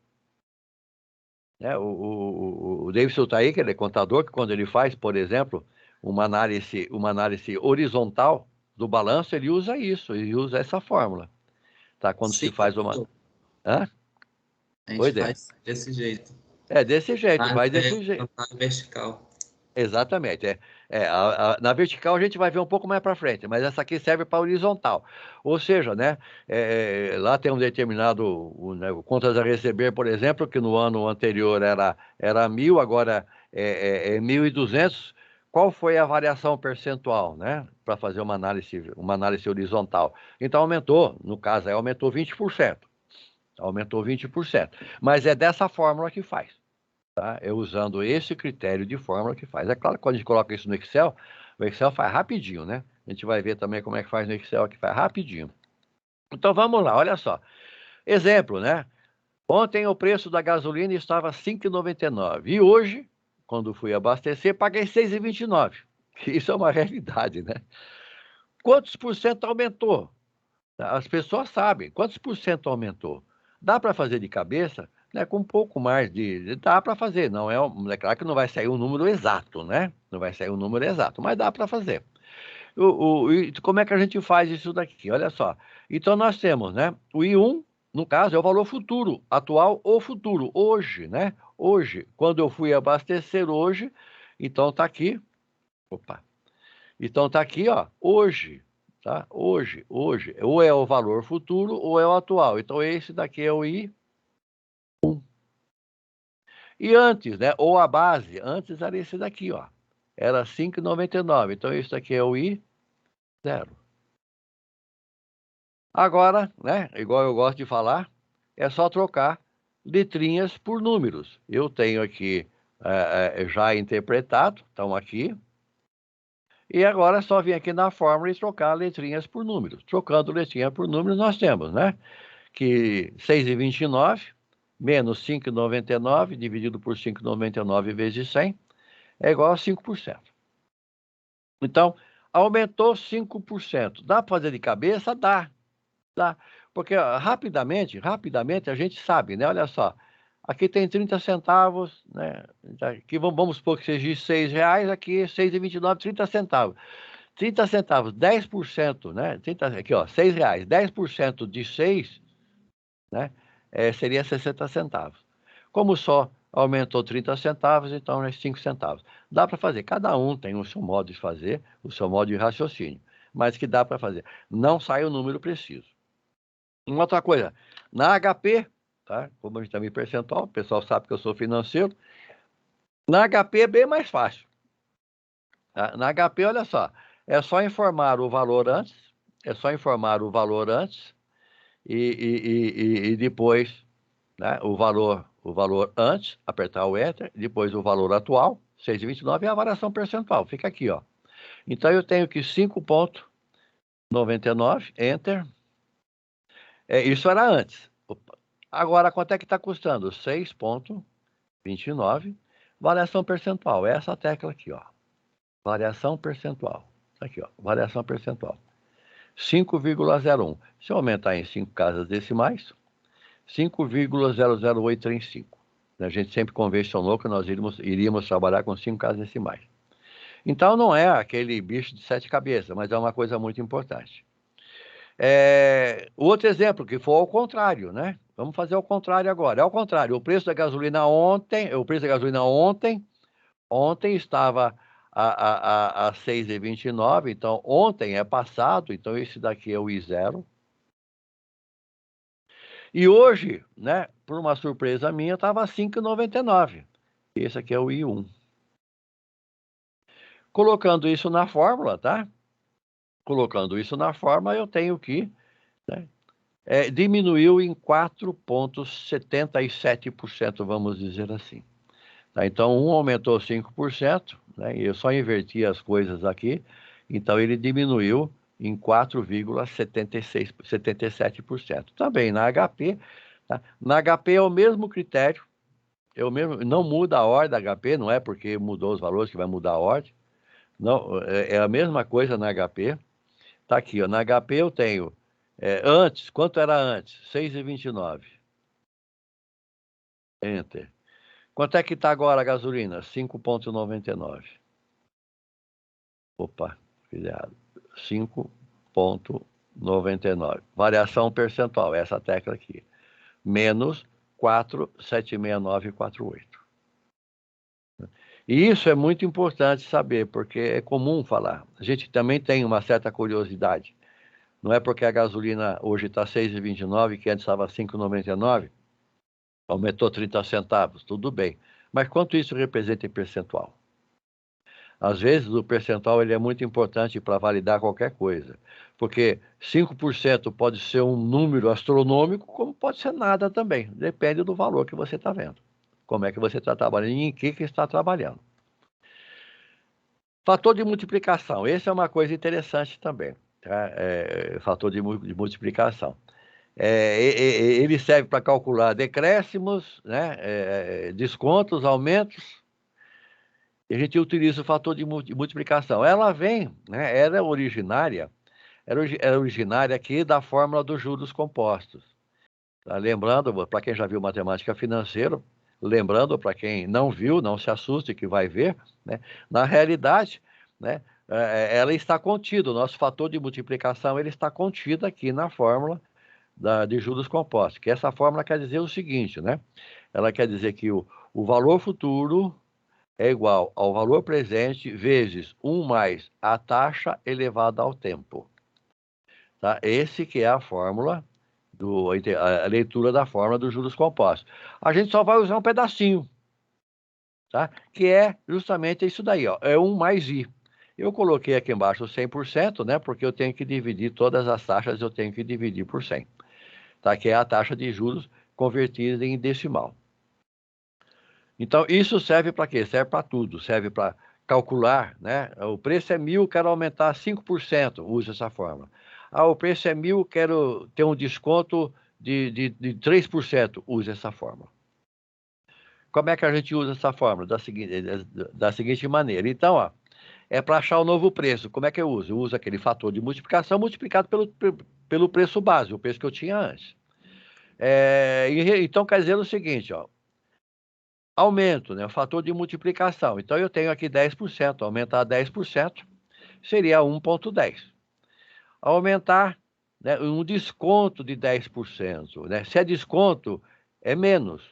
Né? O Davidson está aí, que ele é contador, que quando ele faz, por exemplo, uma análise horizontal do balanço, ele usa isso, ele usa essa fórmula. Tá? Quando Sim, se faz uma... Hã? a gente Oi, Dê. faz desse jeito. É desse jeito, faz desse É jeito. vertical. Exatamente. Na vertical a gente vai ver um pouco mais para frente, mas essa aqui serve para horizontal. Ou seja, né, lá tem um determinado né, contas a receber, por exemplo, que no ano anterior era 1.000, agora é 1.200. Qual foi a variação percentual, né, para fazer uma análise horizontal? Então aumentou, no caso aí aumentou 20%. Aumentou 20%. Mas é dessa fórmula que faz. Tá? É usando esse critério de fórmula que faz. É claro que quando a gente coloca isso no Excel, o Excel faz rapidinho, né? A gente vai ver também como é que faz no Excel, que faz rapidinho. Então vamos lá, olha só. Exemplo, né? Ontem o preço da gasolina estava R$ 5,99 e hoje, quando fui abastecer, paguei R$ 6,29. Isso é uma realidade, né? Quantos por cento aumentou? As pessoas sabem. Quantos por cento aumentou? Dá para fazer de cabeça? Né, com um pouco mais dá para fazer, não é claro que não vai sair um número exato, né? Não vai sair um número exato, mas dá para fazer. E como é que a gente faz isso daqui? Olha só. Então nós temos, né? O I1, no caso, é o valor futuro, atual ou futuro, hoje, né? Hoje, quando eu fui abastecer hoje, então tá aqui. Opa. Então tá aqui, ó, hoje, tá? Hoje, ou é o valor futuro ou é o atual. Então esse daqui é o I1. E antes, né? Ou a base, antes era esse daqui, ó. Era 5,99. Então, isso daqui é o I0. Agora, né? Igual eu gosto de falar, é só trocar letrinhas por números. Eu tenho aqui já interpretado, estão aqui. E agora é só vir aqui na fórmula e trocar letrinhas por números. Trocando letrinha por números, nós temos, né? Que 6,29 menos 5,99 dividido por 5,99 vezes 100 é igual a 5%. Então, aumentou 5%. Dá para fazer de cabeça? Dá. Porque ó, rapidamente a gente sabe, né? Olha só, aqui tem 30 centavos, né? Aqui vamos supor que seja de R$6, aqui 6,29, 30 centavos. 30 centavos, 10%, né? 30, aqui, ó, R$6, 10% de 6, né? Seria 60 centavos. Como só aumentou 30 centavos, então é 5 centavos. Dá para fazer. Cada um tem o seu modo de fazer, o seu modo de raciocínio, mas que dá para fazer. Não sai o número preciso. Uma outra coisa, na HP, tá? Como a gente também percentual, o pessoal sabe que eu sou financeiro. Na HP é bem mais fácil. Tá? Na HP, olha só, é só informar o valor antes, e depois, né, o valor antes, apertar o Enter, depois o valor atual, 6,29 é a variação percentual, fica aqui, ó. Então eu tenho que 5,99, Enter. Isso era antes. Opa. Agora, quanto é que está custando? 6,29. Variação percentual. Essa tecla aqui, ó. Variação percentual. Aqui, ó. Variação percentual. 5,01. Se eu aumentar em 5 casas decimais, 5,00835. A gente sempre convencionou que nós iríamos trabalhar com 5 casas decimais. Então, não é aquele bicho de 7 cabeças, mas é uma coisa muito importante. O outro exemplo, que foi ao contrário, né? Vamos fazer ao contrário agora. É ao contrário, o preço da gasolina ontem estava a 6,29, então ontem é passado, então esse daqui é o I0. E hoje, né, por uma surpresa minha, estava a 5,99. Esse aqui é o I1. Colocando isso na fórmula, tá? Colocando isso na fórmula, eu tenho que, né, diminuiu em 4,77%, vamos dizer assim. Tá? Então, um aumentou 5%, né, e eu só inverti as coisas aqui, então ele diminuiu em 4,77%. Também na HP, tá? Na HP é o mesmo critério, não muda a ordem da HP, não é porque mudou os valores que vai mudar a ordem, não, é a mesma coisa na HP. Tá aqui, ó, na HP eu tenho, antes, quanto era antes? 6,29. Enter. Quanto é que está agora a gasolina? 5,99. Opa, fiz errado. 5,99. Variação percentual, essa tecla aqui. Menos 4,76948. E isso é muito importante saber, porque é comum falar. A gente também tem uma certa curiosidade. Não é porque a gasolina hoje está 6,29, que antes estava 5,99, aumentou 30 centavos, tudo bem. Mas quanto isso representa em percentual? Às vezes o percentual ele é muito importante para validar qualquer coisa, porque 5% pode ser um número astronômico, como pode ser nada também, depende do valor que você está vendo. Como é que você está trabalhando e em que está trabalhando. Fator de multiplicação, esse é uma coisa interessante também, tá? Fator de multiplicação. Ele serve para calcular decréscimos, né? Descontos, aumentos. E a gente utiliza o fator de multiplicação. Ela vem, né? Era originária aqui da fórmula dos juros compostos. Tá? Lembrando, para quem já viu matemática financeira, lembrando para quem não viu, não se assuste que vai ver, né? Na realidade, né? Ela está contida, o nosso fator de multiplicação ele está contido aqui na fórmula de juros compostos, que essa fórmula quer dizer o seguinte, né? Ela quer dizer que o valor futuro é igual ao valor presente vezes 1 mais a taxa elevada ao tempo. Tá? Esse que é a fórmula, a leitura da fórmula dos juros compostos. A gente só vai usar um pedacinho, tá? Que é justamente isso daí, ó, é 1 mais I. Eu coloquei aqui embaixo 100%, né? Porque eu tenho que dividir todas as taxas, eu tenho que dividir por 100. Tá? Que é a taxa de juros convertida em decimal. Então, isso serve para quê? Serve para tudo. Serve para calcular, né? O preço é 1.000, quero aumentar 5%, usa essa fórmula. O preço é 1.000, quero ter um desconto de 3%, usa essa fórmula. Como é que a gente usa essa fórmula? Da seguinte maneira. Então, ó, é para achar o novo preço. Como é que eu uso? Eu uso aquele fator de multiplicação multiplicado pelo preço base, o preço que eu tinha antes. Então, quer dizer o seguinte, ó. Aumento, né? O fator de multiplicação. Então, eu tenho aqui 10%. Aumentar 10% seria 1,10. Aumentar, né, um desconto de 10%. Né? Se é desconto, é menos.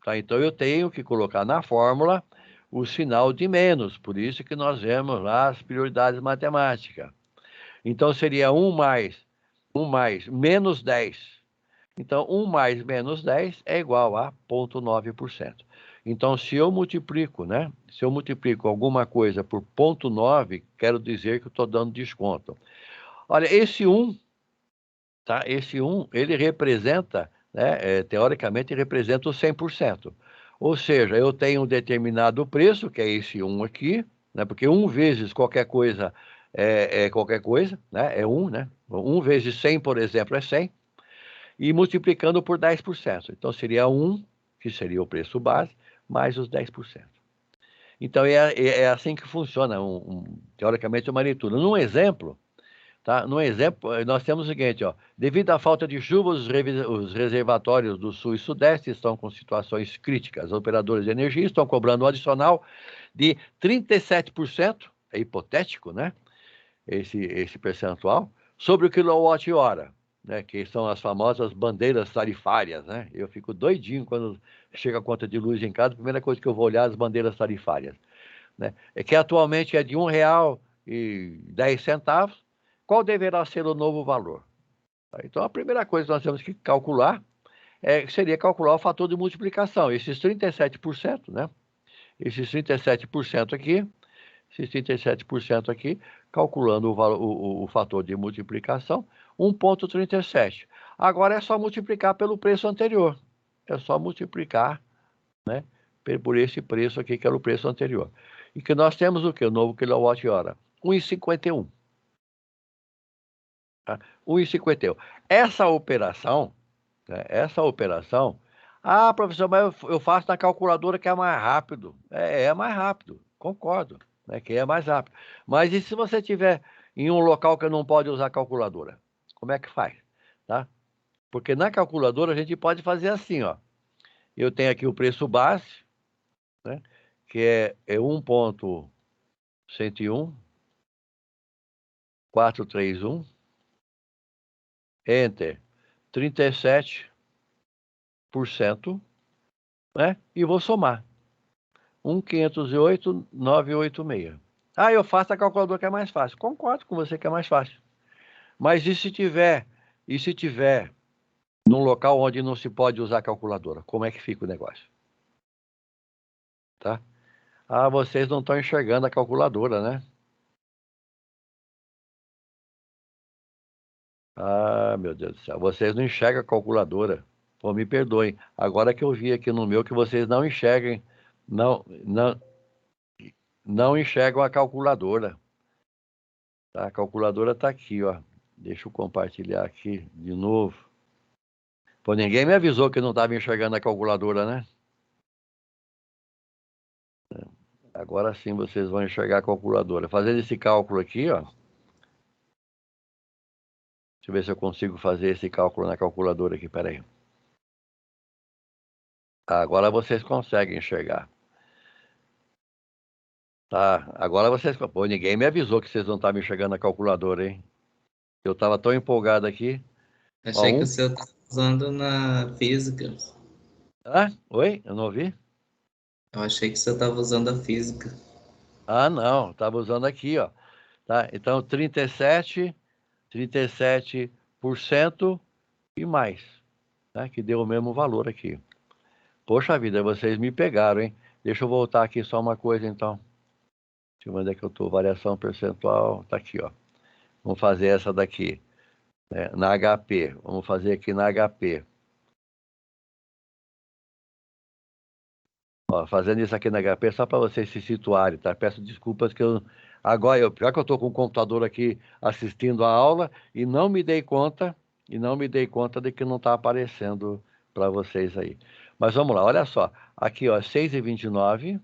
Tá? Então, eu tenho que colocar na fórmula o sinal de menos. Por isso que nós vemos lá as prioridades matemáticas. Então, seria 1 mais menos 10. Então, 1 mais menos 10 é igual a 0,9%. Então, se eu multiplico, né? Se eu multiplico alguma coisa por 0,9, quero dizer que eu estou dando desconto. Olha, esse 1, tá? Esse 1, ele representa, né? Teoricamente, representa o 100%. Ou seja, eu tenho um determinado preço, que é esse 1 aqui, né? Porque 1 vezes qualquer coisa é qualquer coisa, né? É 1, né? 1 vezes 100, por exemplo, é 100. e multiplicando por 10%. Então, seria 1, que seria o preço base, mais os 10%. Então, é assim que funciona, teoricamente, uma leitura. Num exemplo, tá? Num exemplo, nós temos o seguinte, ó, devido à falta de chuva, os reservatórios do Sul e Sudeste estão com situações críticas. Os operadores de energia estão cobrando um adicional de 37%, é hipotético, né? Esse percentual, sobre o quilowatt-hora, né? Que são as famosas bandeiras tarifárias, né? Eu fico doidinho quando chega a conta de luz em casa, a primeira coisa que eu vou olhar é as bandeiras tarifárias, né? É que atualmente é de R$1,10. Qual deverá ser o novo valor? Então, a primeira coisa que nós temos que calcular seria calcular o fator de multiplicação, esses 37%, né? Esses 37% aqui, esses 37% aqui, calculando o fator de multiplicação, 1,37. Agora é só multiplicar pelo preço anterior. É só multiplicar, né, por esse preço aqui, que era o preço anterior. E que nós temos o quê? O novo quilowatt-hora. 1,51. Tá? 1,51. Essa operação, né, professor, mas eu faço na calculadora que é mais rápido. É mais rápido, concordo, né, que é mais rápido. Mas e se você tiver em um local que não pode usar calculadora? Como é que faz? Tá? Porque na calculadora a gente pode fazer assim, ó. Eu tenho aqui o preço base, né, que é 1,101, 431, Enter, 37%, né? E vou somar. 1.508.986. Ah, eu faço a calculadora que é mais fácil. Concordo com você que é mais fácil. Mas e se tiver num local onde não se pode usar calculadora? Como é que fica o negócio? Tá? Ah, vocês não estão enxergando a calculadora, né? Ah, meu Deus do céu. Vocês não enxergam a calculadora. Pô, me perdoem. Agora que eu vi aqui no meu que vocês não enxerguem, não enxergam a calculadora. Tá? A calculadora está aqui, ó. Deixa eu compartilhar aqui de novo. Pô, ninguém me avisou que não estava enxergando a calculadora, né? Agora sim vocês vão enxergar a calculadora. Fazendo esse cálculo aqui, ó. Deixa eu ver se eu consigo fazer esse cálculo na calculadora aqui, peraí. Tá, agora vocês conseguem enxergar. Tá, agora vocês... Pô, ninguém me avisou que vocês não estavam enxergando a calculadora, hein? Eu estava tão empolgado aqui. Achei que o seu tá usando na física. Ah, oi? Eu não ouvi? Eu achei que você estava usando a física. Ah, não, estava usando aqui, ó. Tá? Então, 37% e mais, né? Que deu o mesmo valor aqui. Poxa vida, vocês me pegaram, hein? Deixa eu voltar aqui só uma coisa, então. Deixa eu ver onde é que eu estou. Variação percentual, tá aqui, ó. Vamos fazer essa daqui, né? Na HP. Vamos fazer aqui na HP. Ó, fazendo isso aqui na HP só para vocês se situarem, tá? Peço desculpas que agora, pior que eu estou com o computador aqui assistindo a aula e não me dei conta de que não está aparecendo para vocês aí. Mas vamos lá, olha só. Aqui, ó, 6,29,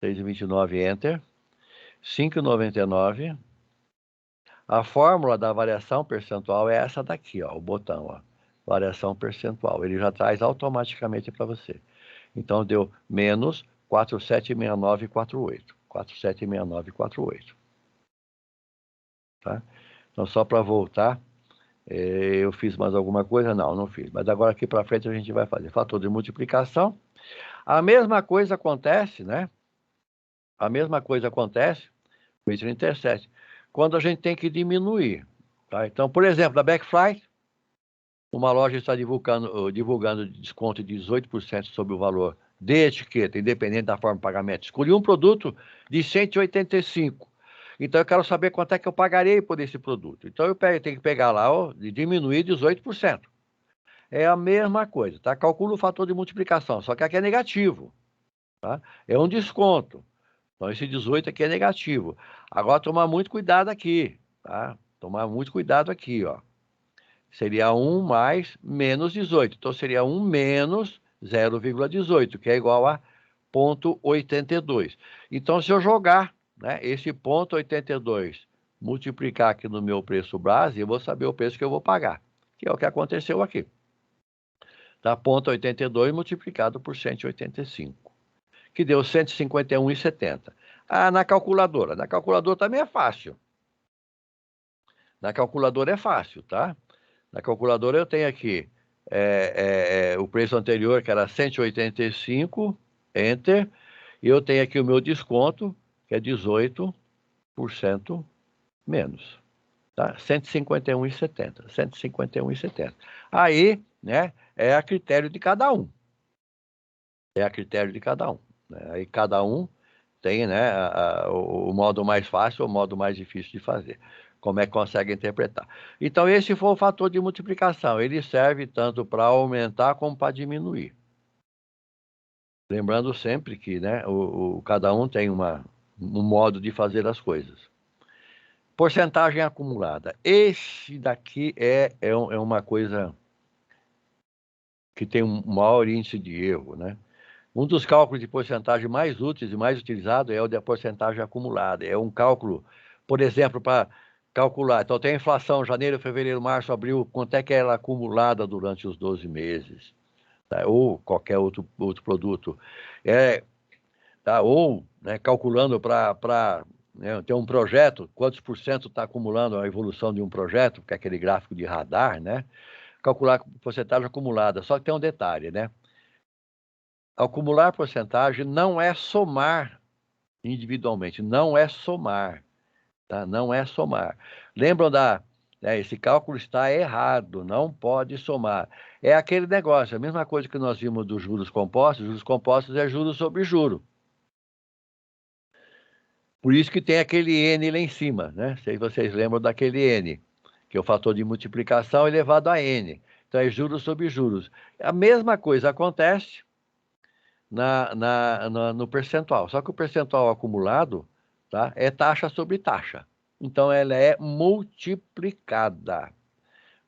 Enter, 5,99. A fórmula da variação percentual é essa daqui, ó, o botão, ó, variação percentual. Ele já traz automaticamente para você. Então, deu menos 476948. 476948. Tá? Então, só para voltar, eu fiz mais alguma coisa? Não fiz. Mas agora aqui para frente a gente vai fazer fator de multiplicação. A mesma coisa acontece, né? A mesma coisa acontece com esse intercept, quando a gente tem que diminuir. Tá? Então, por exemplo, da Black Friday, uma loja está divulgando desconto de 18% sobre o valor de etiqueta, independente da forma de pagamento. Escolhi um produto de 185. Então, eu quero saber quanto é que eu pagarei por esse produto. Então, eu tenho que pegar lá e diminuir 18%. É a mesma coisa, tá? Calcula o fator de multiplicação, só que aqui é negativo, tá? É um desconto. Então, esse 18 aqui é negativo. Agora, tomar muito cuidado aqui, tá? Tomar muito cuidado aqui, ó. Seria 1 mais menos 18. Então, seria 1 menos 0,18, que é igual a 0,82. Então, se eu jogar, né, esse 0,82 multiplicar aqui no meu preço base, eu vou saber o preço que eu vou pagar, que é o que aconteceu aqui. Tá? 0,82 multiplicado por 185, que deu 151,70. Ah, na calculadora. Na calculadora também é fácil. Na calculadora é fácil, tá? Na calculadora eu tenho aqui o preço anterior, que era 185, Enter, e eu tenho aqui o meu desconto, que é 18% menos. Tá? 151,70. 151,70. Aí, né, é a critério de cada um. É a critério de cada um. Né? Aí cada um tem, né, o modo mais fácil ou o modo mais difícil de fazer. Como é que consegue interpretar. Então, esse foi o fator de multiplicação. Ele serve tanto para aumentar como para diminuir. Lembrando sempre que, né, cada um tem um modo de fazer as coisas. Porcentagem acumulada. Esse daqui é uma coisa que tem um maior índice de erro, né? Um dos cálculos de porcentagem mais úteis e mais utilizado é o da porcentagem acumulada. É um cálculo, por exemplo, para calcular. Então, tem a inflação, janeiro, fevereiro, março, abril, quanto é que ela é acumulada durante os 12 meses, tá? Ou qualquer outro produto. Tá? Ou, né, calculando para né, ter um projeto, quantos por cento está acumulando a evolução de um projeto, que é aquele gráfico de radar, né? Calcular porcentagem acumulada. Só que tem um detalhe, né? Acumular porcentagem não é somar individualmente, não é somar, tá? Não é somar. Lembram esse cálculo está errado, não pode somar. É aquele negócio, a mesma coisa que nós vimos dos juros compostos é juros sobre juro. Por isso que tem aquele N lá em cima, né? Se vocês lembram daquele N, que é o fator de multiplicação elevado a N. Então é juros sobre juros. A mesma coisa acontece no percentual. Só que o percentual acumulado, tá, é taxa sobre taxa. Então, ela é multiplicada.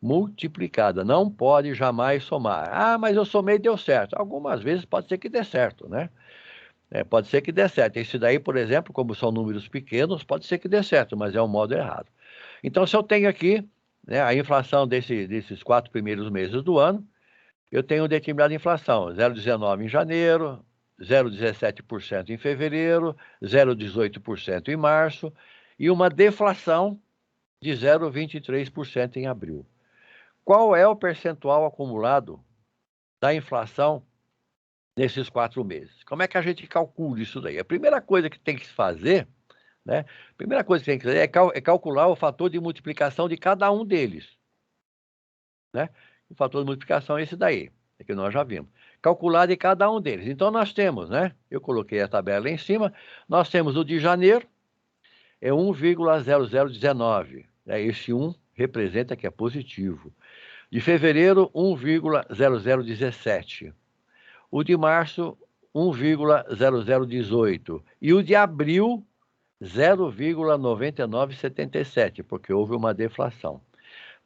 Multiplicada. Não pode jamais somar. Ah, mas eu somei e deu certo. Algumas vezes pode ser que dê certo, né? Pode ser que dê certo. Esse daí, por exemplo, como são números pequenos, pode ser que dê certo, mas é um modo errado. Então, se eu tenho aqui, né, a inflação desses 4 primeiros meses do ano, eu tenho determinada inflação, 0,19 em janeiro, 0,17% em fevereiro, 0,18% em março e uma deflação de 0,23% em abril. Qual é o percentual acumulado da inflação nesses 4 meses? Como é que a gente calcula isso daí? A primeira coisa que tem que se fazer, né? A primeira coisa que tem que fazer é calcular o fator de multiplicação de cada um deles, né? O fator de multiplicação é esse daí, que nós já vimos. Calcular de cada um deles. Então, nós temos, né? Eu coloquei a tabela lá em cima. Nós temos o de janeiro, é 1,0019. Esse 1 representa que é positivo. De fevereiro, 1,0017. O de março, 1,0018. E o de abril, 0,9977, porque houve uma deflação.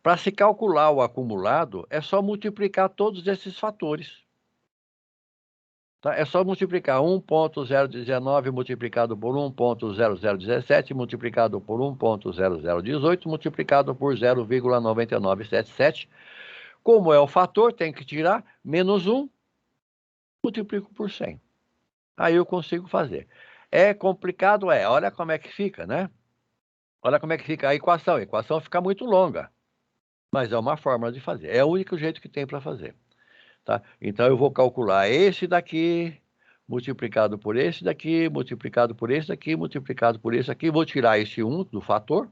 Para se calcular o acumulado, é só multiplicar todos esses fatores. Tá? É só multiplicar 1,019 multiplicado por 1,0017 multiplicado por 1,0018 multiplicado por 0,9977. Como é o fator, tem que tirar menos 1, multiplico por 100. Aí eu consigo fazer. É complicado? Olha como é que fica, né? Olha como é que fica a equação. A equação fica muito longa, mas é uma forma de fazer. É o único jeito que tem para fazer. Tá? Então, eu vou calcular esse daqui, multiplicado por esse daqui, multiplicado por esse daqui, multiplicado por esse aqui. Vou tirar esse 1 do fator,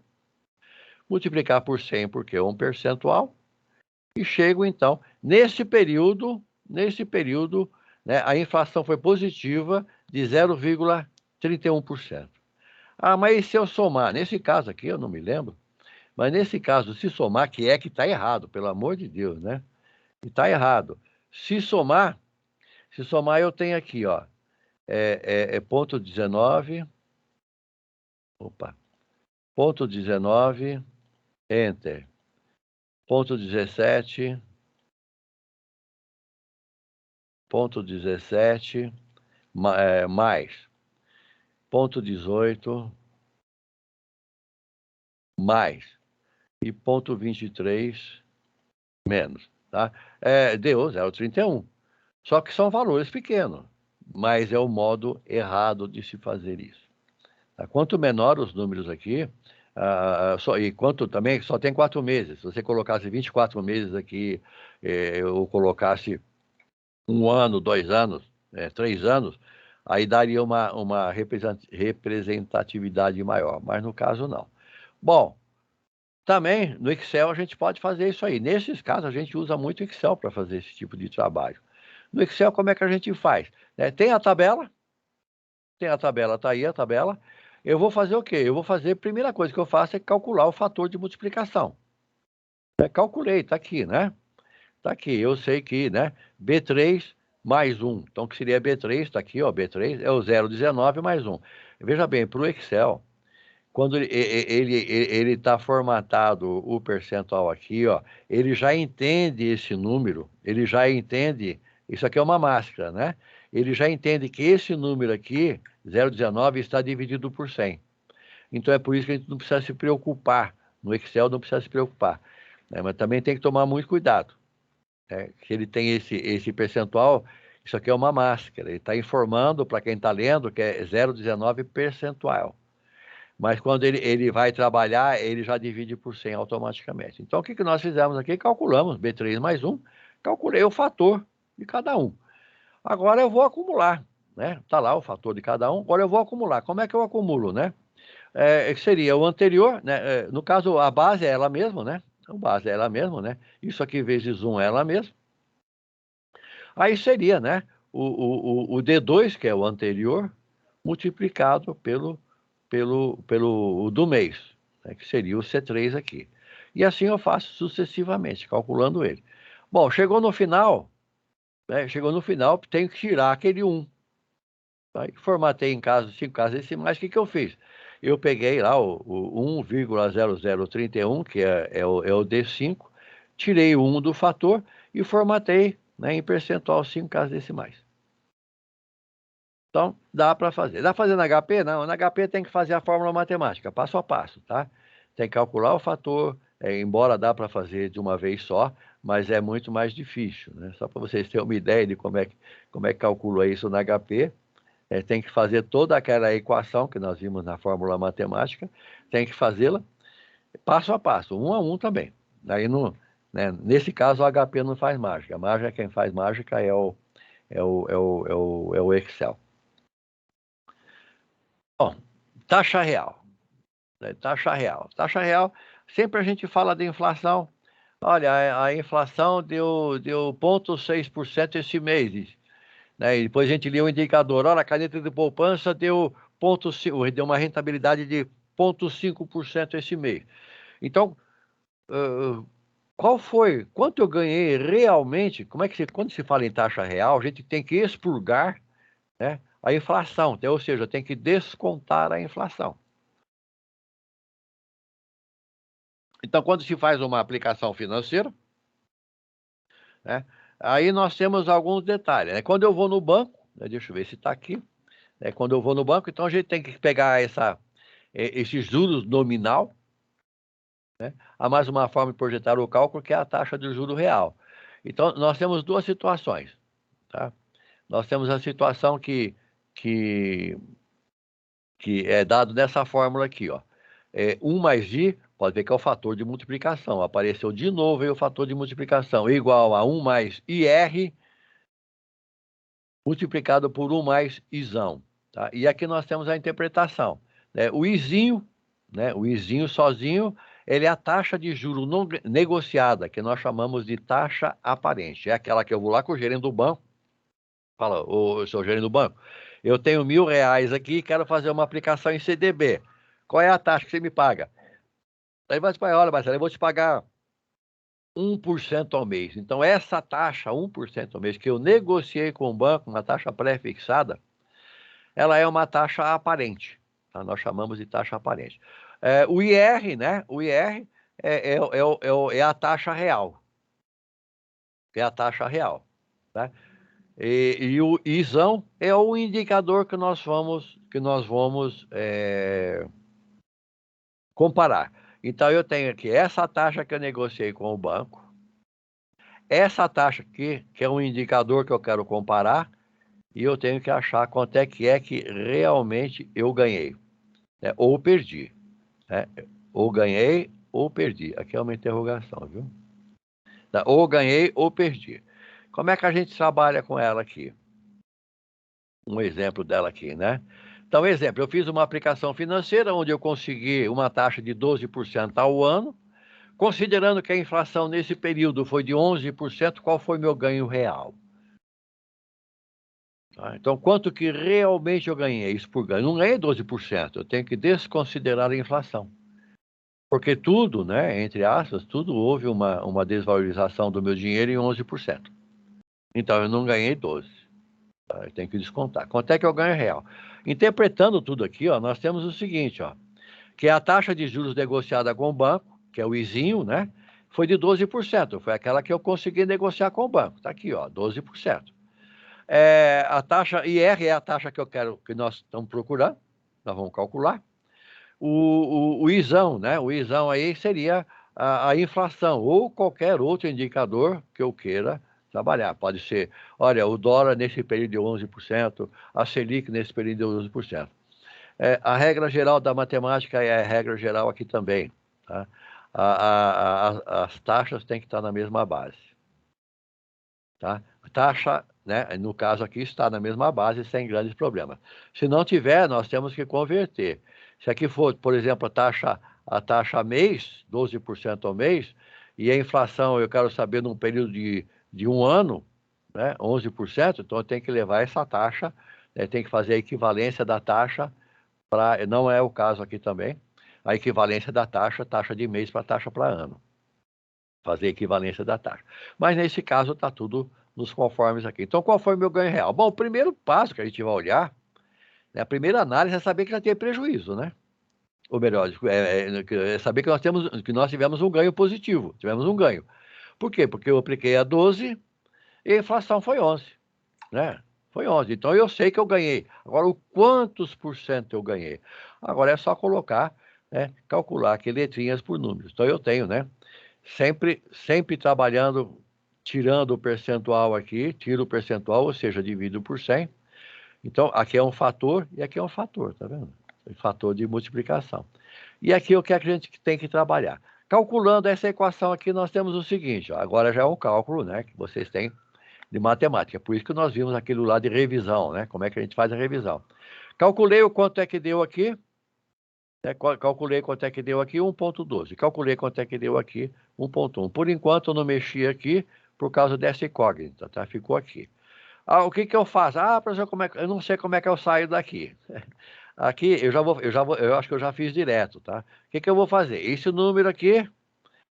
multiplicar por 100, porque é um percentual, e chego, então, nesse período, né, a inflação foi positiva de 0,31%. Ah, mas se eu somar, nesse caso aqui, eu não me lembro, mas nesse caso, se somar, que está errado, pelo amor de Deus, né? Está errado. Se somar, eu tenho aqui, ó, ponto 19, ponto 19, enter. ponto 17, ponto 17, mais, ponto 18, mais, e ponto 23, menos, tá? Deu 0,31. Só que são valores pequenos, mas é o modo errado de se fazer isso. Tá? Quanto menor os números aqui, e quanto também só tem 4 meses. Se você colocasse 24 meses aqui, ou colocasse 1 ano, 2 anos, 3 anos, aí daria uma representatividade maior, mas no caso não. Bom, também no Excel a gente pode fazer isso aí. Nesses casos a gente usa muito Excel para fazer esse tipo de trabalho. No Excel como é que a gente faz? Tem a tabela, tá aí a tabela. Eu vou fazer o quê? Eu vou fazer, a primeira coisa que eu faço é calcular o fator de multiplicação. Calculei, tá aqui, né? Tá aqui, eu sei que, né? B3 mais 1. Então, que seria B3, tá aqui, ó, B3 é o 0,19 mais 1. Veja bem, para o Excel, quando ele está formatado o percentual aqui, ó, ele já entende esse número, ele já entende, isso aqui é uma máscara, né? Ele já entende que esse número aqui, 0,19, está dividido por 100. Então é por isso que a gente não precisa se preocupar. No Excel não precisa se preocupar, né? Mas também tem que tomar muito cuidado, né? Que ele tem esse percentual, isso aqui é uma máscara, ele está informando para quem está lendo que é 0,19 percentual. Mas quando ele vai trabalhar, ele já divide por 100 automaticamente. Então, o que nós fizemos aqui? Calculamos B3 mais 1, calculei o fator de cada um. Agora eu vou acumular, né? Está lá o fator de cada um, agora eu vou acumular. Como é que eu acumulo, né? Seria o anterior, né? No caso, a base é ela mesma, né? A base é ela mesma, né? Isso aqui vezes 1 é ela mesma. Aí seria, né? O D2, que é o anterior, multiplicado pelo do mês, né, que seria o C3 aqui. E assim eu faço sucessivamente, calculando ele. Bom, chegou no final, tenho que tirar aquele 1. Tá? Formatei em 5 casas decimais, o que eu fiz? Eu peguei lá o 1,0031, que é o D5, tirei o 1 do fator e formatei, né, em percentual 5 casas decimais. Então, dá para fazer. Dá para fazer na HP? Não, na HP tem que fazer a fórmula matemática, passo a passo, tá? Tem que calcular o fator, embora dá para fazer de uma vez só, mas é muito mais difícil, né? Só para vocês terem uma ideia de como é que calcula isso na HP, tem que fazer toda aquela equação que nós vimos na fórmula matemática, tem que fazê-la passo a passo, 1 a 1 também. Aí né, nesse caso, o HP não faz mágica. A mágica, quem faz mágica é o Excel. Bom, taxa real. Taxa real. Taxa real, sempre a gente fala de inflação. Olha, a inflação deu 0,6% esse mês, né? E depois a gente lê o indicador. Olha, a caneta de poupança deu 0,5%, deu uma rentabilidade de 0,5% esse mês. Então, quanto eu ganhei realmente? Quando se fala em taxa real, a gente tem que expurgar, né, a inflação, ou seja, tem que descontar a inflação. Então, quando se faz uma aplicação financeira, né, aí nós temos alguns detalhes, né? Quando eu vou no banco, né, deixa eu ver se está aqui, né? Quando eu vou no banco, então a gente tem que pegar esses juros nominal, né? Há mais uma forma de projetar o cálculo, que é a taxa de juro real. Então, nós temos duas situações, tá? Nós temos a situação que é dado nessa fórmula aqui, ó. 1 mais I, pode ver que é o fator de multiplicação. Apareceu de novo aí o fator de multiplicação, igual a 1 mais IR multiplicado por 1 mais Izão. Tá? E aqui nós temos a interpretação, né? O Izinho, né? O Izinho sozinho, ele é a taxa de juro negociada, que nós chamamos de taxa aparente. É aquela que eu vou lá com o gerente do banco, fala, ô, seu gerente do banco, eu tenho R$1.000 aqui e quero fazer uma aplicação em CDB. Qual é a taxa que você me paga? Aí vai te pagar, olha, Marcelo, eu vou te pagar 1% ao mês. Então, essa taxa, 1% ao mês, que eu negociei com o banco, uma taxa pré-fixada, ela é uma taxa aparente. Tá? Nós chamamos de taxa aparente. O IR, né? O IR é a taxa real. É a taxa real. Tá? E o ISão é o indicador que nós vamos comparar. Então, eu tenho aqui essa taxa que eu negociei com o banco, essa taxa aqui, que é um indicador que eu quero comparar, e eu tenho que achar quanto é que realmente eu ganhei, né? Ou perdi. Né? Ou ganhei ou perdi. Aqui é uma interrogação, viu? Ou ganhei ou perdi. Como é que a gente trabalha com ela aqui? Um exemplo dela aqui, né? Então, exemplo, eu fiz uma aplicação financeira onde eu consegui uma taxa de 12% ao ano, considerando que a inflação nesse período foi de 11%, qual foi meu ganho real? Tá? Então, quanto que realmente eu ganhei? Isso por ganho. Não ganhei 12%, eu tenho que desconsiderar a inflação. Porque tudo, né, entre aspas, tudo houve uma desvalorização do meu dinheiro em 11%. Então, eu não ganhei 12%. Tá? Eu tenho que descontar. Quanto é que eu ganho real? Interpretando tudo aqui, ó, nós temos o seguinte, ó, que a taxa de juros negociada com o banco, que é o ISinho, né, foi de 12%. Foi aquela que eu consegui negociar com o banco. Está aqui, ó, 12%. A taxa IR é a taxa que nós estamos procurando. Nós vamos calcular. O ISão, né? O ISão aí seria a inflação ou qualquer outro indicador que eu queira trabalhar. Pode ser, olha, o dólar nesse período de 11%, a Selic nesse período de 11%. A regra geral da matemática é a regra geral aqui também. Tá? As taxas têm que estar na mesma base. Tá? Taxa, né, no caso aqui, está na mesma base sem grandes problemas. Se não tiver, nós temos que converter. Se aqui for, por exemplo, a taxa mês, 12% ao mês, e a inflação, eu quero saber num período de um ano, né, 11%, então eu tenho que levar essa taxa, né, tem que fazer a equivalência da taxa para, não é o caso aqui também, a equivalência da taxa de mês para taxa para ano. Fazer a equivalência da taxa. Mas nesse caso está tudo nos conformes aqui. Então, qual foi o meu ganho real? Bom, o primeiro passo que a gente vai olhar, né, a primeira análise é saber que já tem prejuízo, né? Ou melhor, é saber que nós tivemos um ganho positivo, tivemos um ganho. Por quê? Porque eu apliquei a 12 e a inflação foi 11, né? Foi 11. Então eu sei que eu ganhei. Agora, o quantos por cento eu ganhei? Agora é só colocar, né, calcular aqui letrinhas por números. Então eu tenho, né? Sempre trabalhando, tirando o percentual aqui, tiro o percentual, ou seja, divido por 100. Então, aqui é um fator e aqui é um fator, tá vendo? Fator de multiplicação. E aqui o que a gente tem que trabalhar? Calculando essa equação aqui, nós temos o seguinte, ó, agora já é um cálculo, né, que vocês têm de matemática. Por isso que nós vimos aquilo lá de revisão, né? Como é que a gente faz a revisão. Calculei o quanto é que deu aqui, calculei quanto é que deu aqui, 1,12. Calculei quanto é que deu aqui, 1,1. Por enquanto, eu não mexi aqui por causa dessa incógnita, tá? Ficou aqui. O que que eu faço? Professor, eu não sei como é que eu saio daqui. Aqui, eu acho que eu já fiz direto, tá? O que que eu vou fazer? Esse número aqui,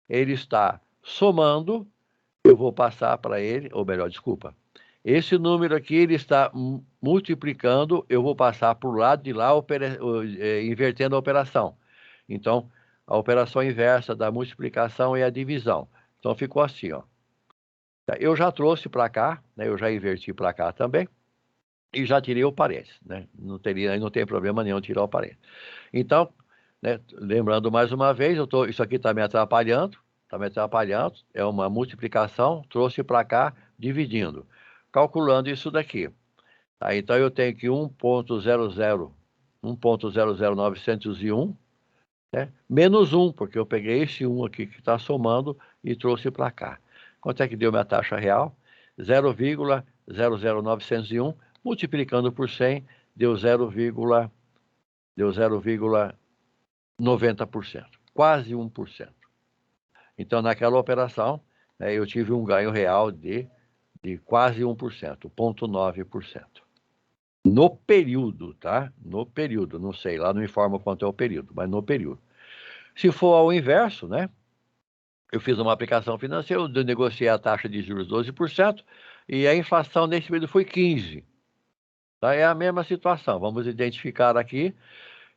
ele está somando, eu vou passar para ele, ou melhor, desculpa. Esse número aqui, ele está multiplicando, eu vou passar para o lado de lá, invertendo a operação. Então, a operação inversa da multiplicação é a divisão. Então, ficou assim, ó. Eu já trouxe para cá, né, eu já inverti para cá também, e já tirei o parênteses, né? Não tem problema nenhum tirar o parênteses. Então, né, lembrando mais uma vez, isso aqui está me atrapalhando, é uma multiplicação, trouxe para cá, dividindo. Calculando isso daqui. Tá? Então, eu tenho que 1,00901, né? Menos 1, porque eu peguei esse 1 aqui que está somando e trouxe para cá. Quanto é que deu minha taxa real? 0,00901, multiplicando por 100, deu 0,90%, quase 1%. Então, naquela operação, né, eu tive um ganho real de quase 1%, 0,9%. No período, tá? No período, não sei, lá não informa quanto é o período, mas no período. Se for ao inverso, né? Eu fiz uma aplicação financeira, eu negociei a taxa de juros 12% e a inflação nesse período foi 15%. Tá? É a mesma situação. Vamos identificar aqui,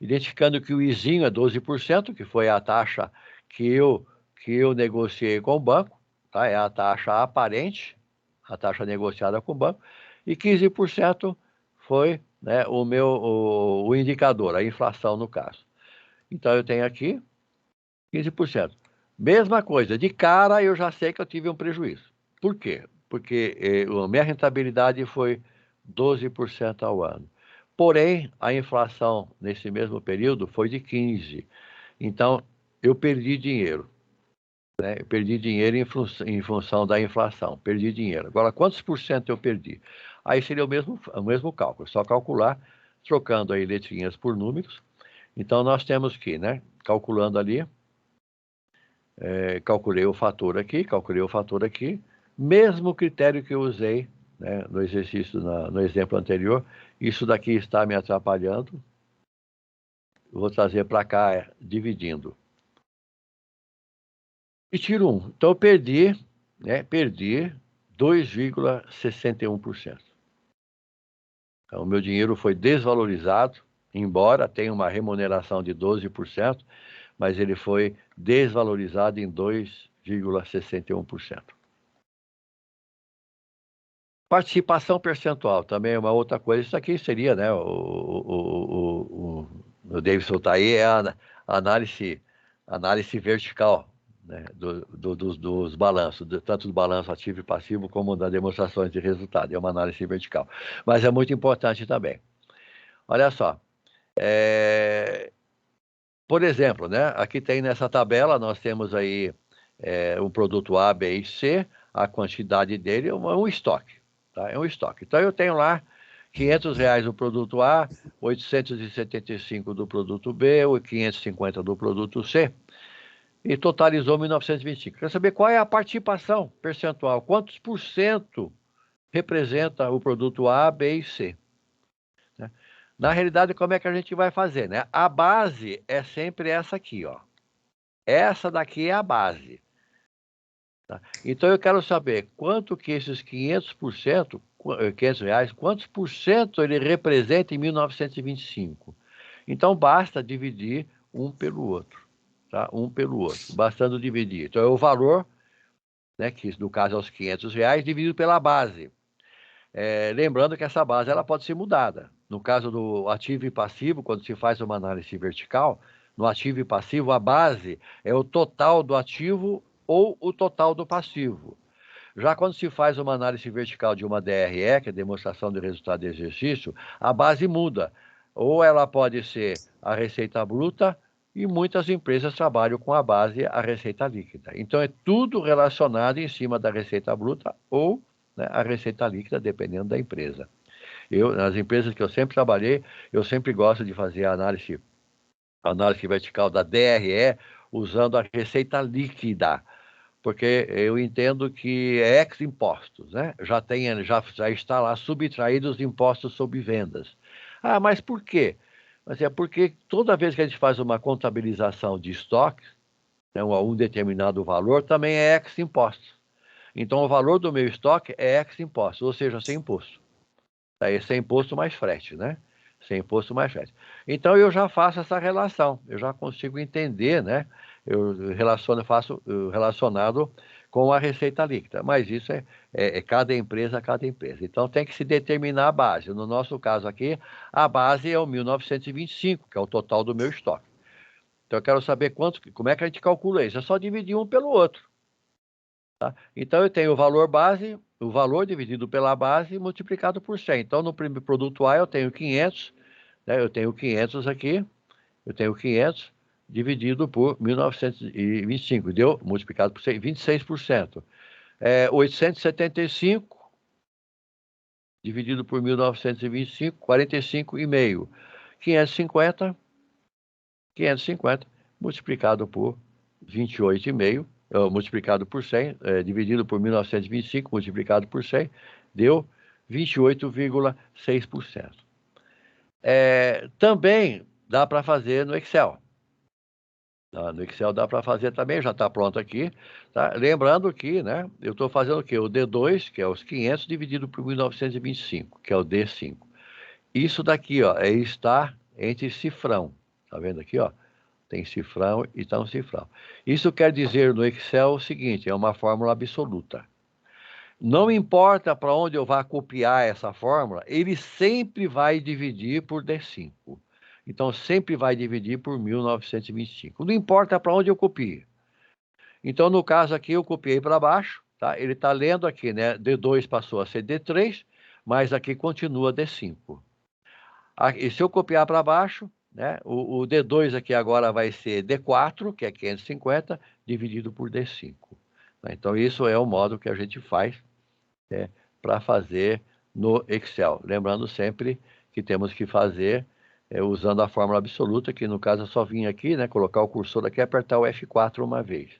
identificando que o ISinho é 12%, que foi a taxa que eu que eu negociei com o banco, tá? É a taxa aparente, a taxa negociada com o banco, e 15% foi, né, o indicador, a inflação no caso. Então eu tenho aqui 15%. Mesma coisa, de cara eu já sei que eu tive um prejuízo. Por quê? Porque a minha rentabilidade foi 12% ao ano. Porém, a inflação nesse mesmo período foi de 15%. Então, eu perdi dinheiro. Né? Eu perdi dinheiro em função da inflação. Perdi dinheiro. Agora, quantos por cento eu perdi? Aí seria o mesmo cálculo. Só calcular, trocando aí letrinhas por números. Então, nós temos que, né, calculando ali, calculei o fator aqui, mesmo critério que eu usei, né, no exercício, no exemplo anterior, isso daqui está me atrapalhando, eu vou trazer para cá, dividindo. E tiro 1. Então, eu perdi 2,61%. Então, o meu dinheiro foi desvalorizado, embora tenha uma remuneração de 12%, mas ele foi desvalorizado em 2,61%. Participação percentual também é uma outra coisa. Isso aqui seria, né, o Davidson está aí, é a análise vertical, né, dos balanços, tanto do balanço ativo e passivo, como das demonstrações de resultado. É uma análise vertical. Mas é muito importante também. Olha só. Por exemplo, né, aqui tem nessa tabela, nós temos aí um produto A, B e C, a quantidade dele é um estoque. Tá? É um estoque. Então, eu tenho lá R$500 do produto A, 875 do produto B, 550 do produto C, e totalizou 1.925. Quer saber qual é a participação percentual? Quantos por cento representa o produto A, B e C? Né? Na realidade, como é que a gente vai fazer? Né? A base é sempre essa aqui, ó. Essa daqui é a base. Tá? Então, eu quero saber quanto que esses R$500, quantos por cento ele representa em 1925. Então, basta dividir um pelo outro. Tá? Um pelo outro. Bastando dividir. Então, é o valor, né, que no caso é os R$500, dividido pela base. Lembrando que essa base ela pode ser mudada. No caso do ativo e passivo, quando se faz uma análise vertical, no ativo e passivo, a base é o total do ativo ou o total do passivo. Já quando se faz uma análise vertical de uma DRE, que é demonstração de resultado de exercício, a base muda. Ou ela pode ser a receita bruta, e muitas empresas trabalham com a base a receita líquida. Então, é tudo relacionado em cima da receita bruta ou, né, a receita líquida, dependendo da empresa. Nas empresas que eu sempre trabalhei, eu sempre gosto de fazer a análise vertical da DRE usando a receita líquida, porque eu entendo que é ex-impostos, né? Já está lá subtraídos os impostos sobre vendas. Ah, mas por quê? Mas é porque toda vez que a gente faz uma contabilização de estoques, né, um determinado valor, também é ex-impostos. Então, o valor do meu estoque é ex-impostos, ou seja, sem imposto. Aí, sem imposto mais frete, né? Sem imposto mais frete. Então, eu já faço essa relação, eu já consigo entender, né? Faço relacionado com a receita líquida, mas isso é cada empresa. Então, tem que se determinar a base. No nosso caso aqui, a base é o 1925, que é o total do meu estoque. Então, eu quero saber como é que a gente calcula isso. É só dividir um pelo outro. Tá? Então, eu tenho o valor base, o valor dividido pela base multiplicado por 100. Então, no primeiro produto A, eu tenho 500, né? Eu tenho 500 aqui, eu tenho 500 dividido por 1925, deu, multiplicado por 100, 26%. 875 dividido por 1925, 45,5. 550 multiplicado por 28,5, multiplicado por 100, dividido por 1925, multiplicado por 100, deu 28,6%. Também dá para fazer no Excel. No Excel dá para fazer também, já está pronto aqui. Tá? Lembrando que, né, eu estou fazendo o quê? O D2, que é os 500, dividido por 1925, que é o D5. Isso daqui, ó, está entre cifrão. Tá vendo aqui, ó? tem cifrão e está um cifrão. Isso quer dizer no Excel o seguinte, é uma fórmula absoluta. Não importa para onde eu vá copiar essa fórmula, ele sempre vai dividir por D5. Então, sempre vai dividir por 1925. Não importa para onde eu copie. Então, no caso aqui, eu copiei para baixo, tá? Ele está lendo aqui, né? D2 passou a ser D3, mas aqui continua D5. E se eu copiar para baixo, né? O D2 aqui agora vai ser D4, que é 550, dividido por D5. Então, isso é o modo que a gente faz para fazer no Excel. Lembrando sempre que temos que fazer usando a fórmula absoluta, que no caso eu só vim aqui, né? Colocar o cursor aqui e apertar o F4 uma vez.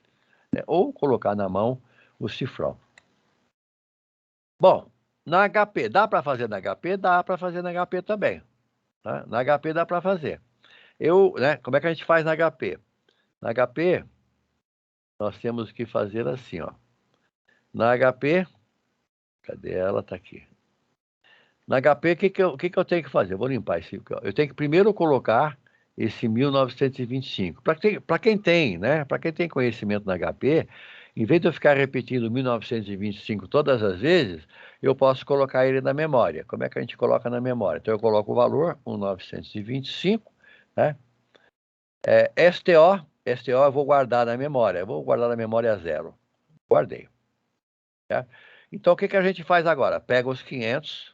Ou colocar na mão o cifrão. Bom, na HP, dá para fazer na HP? Dá para fazer na HP também. Tá? Na HP dá para fazer. Como é que a gente faz na HP? Na HP, nós temos que fazer assim, ó. Na HP, cadê ela? Está aqui. Na HP, o que eu tenho que fazer? Eu vou limpar esse aqui, ó. Eu tenho que primeiro colocar esse 1925. Para quem tem, né? Para quem tem conhecimento na HP, em vez de eu ficar repetindo 1925 todas as vezes, eu posso colocar ele na memória. Como é que a gente coloca na memória? Então, eu coloco o valor, 1925, né? STO eu vou guardar na memória. Eu vou guardar na memória 0. Guardei. Tá? Então, o que a gente faz agora? Pega os 500.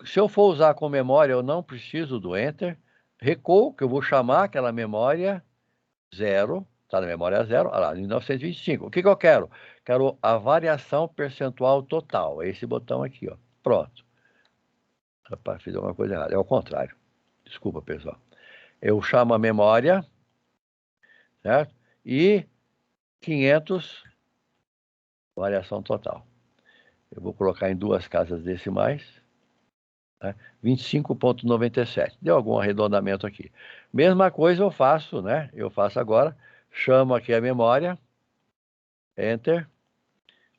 Se eu for usar com memória, eu não preciso do Enter. Recuo, que eu vou chamar aquela memória 0. Está na memória 0, olha lá, 1925. O que eu quero? Quero a variação percentual total. É esse botão aqui, ó. Pronto. Rapaz, fiz alguma coisa errada. É o contrário. Desculpa, pessoal. Eu chamo a memória, certo? E 500, variação total. Eu vou colocar em 2 casas decimais. 25,97. Deu algum arredondamento aqui. Mesma coisa eu faço, né? Eu faço agora. Chamo aqui a memória. Enter.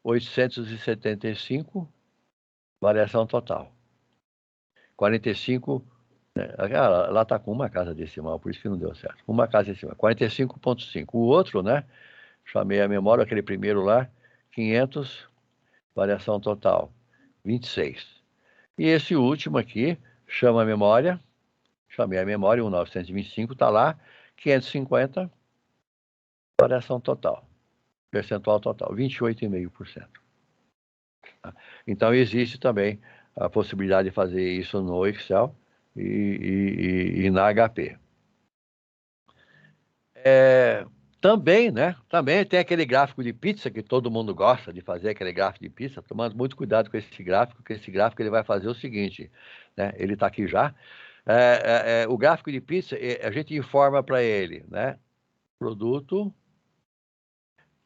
875. Variação total. 45. Né? Lá está com uma casa decimal, por isso que não deu certo. Uma casa decimal. 45,5. O outro, né? Chamei a memória, aquele primeiro lá. 500. Variação total. 26. E esse último aqui, chama a memória. Chamei a memória, 1925, está lá. 550. Variação total. Percentual total, 28,5%. Então, existe também a possibilidade de fazer isso no Excel e na HP. Também, né? Também tem aquele gráfico de pizza que todo mundo gosta de fazer, aquele gráfico de pizza. Tomando muito cuidado com esse gráfico, porque esse gráfico ele vai fazer o seguinte, né? Ele está aqui já. O gráfico de pizza, a gente informa para ele, né? Produto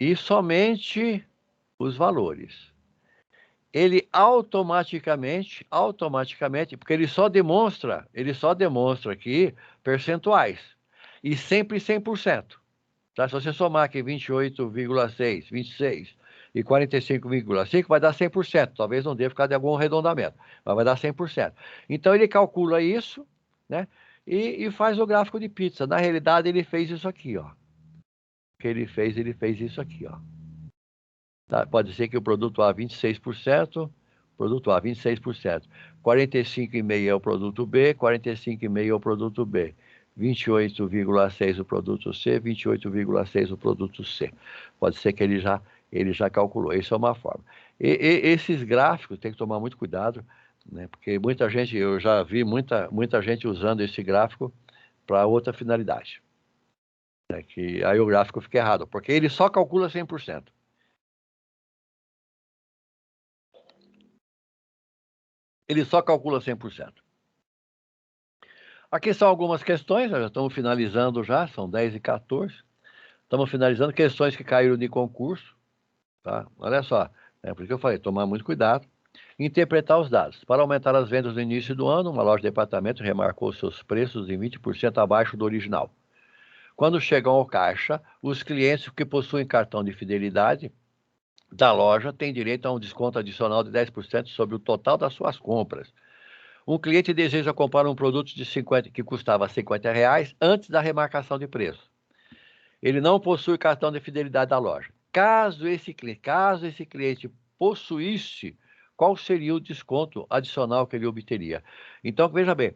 e somente os valores. Ele automaticamente, porque ele só demonstra aqui percentuais e sempre 100%. Tá? Se você somar aqui 28,6, 26 e 45,5, vai dar 100%. Talvez não dê ficar de algum arredondamento, mas vai dar 100%. Então, ele calcula isso, né? E faz o gráfico de pizza. Na realidade, ele fez isso aqui, ó. O que ele fez isso aqui, ó. Tá? Pode ser que o produto A 26%, produto A 26%. 45,5% é o produto B, 45,5% é o produto B. 28,6% o produto C, 28,6% o produto C. Pode ser que ele já calculou. Isso é uma forma. Esses gráficos tem que tomar muito cuidado, né? Porque muita gente, eu já vi muita gente usando esse gráfico para outra finalidade. Né? Que aí o gráfico fica errado, porque ele só calcula 100%. Ele só calcula 100%. Aqui são algumas questões, nós já estamos finalizando já, são 10h14. Estamos finalizando questões que caíram de concurso. Tá? Olha só, porque eu falei, tomar muito cuidado. Interpretar os dados. Para aumentar as vendas no início do ano, uma loja de departamento remarcou seus preços em 20% abaixo do original. Quando chegam ao caixa, os clientes que possuem cartão de fidelidade da loja têm direito a um desconto adicional de 10% sobre o total das suas compras. Um cliente deseja comprar um produto que custava R$ 50 antes da remarcação de preço. Ele não possui cartão de fidelidade da loja. Caso esse cliente possuísse, qual seria o desconto adicional que ele obteria? Então, veja bem,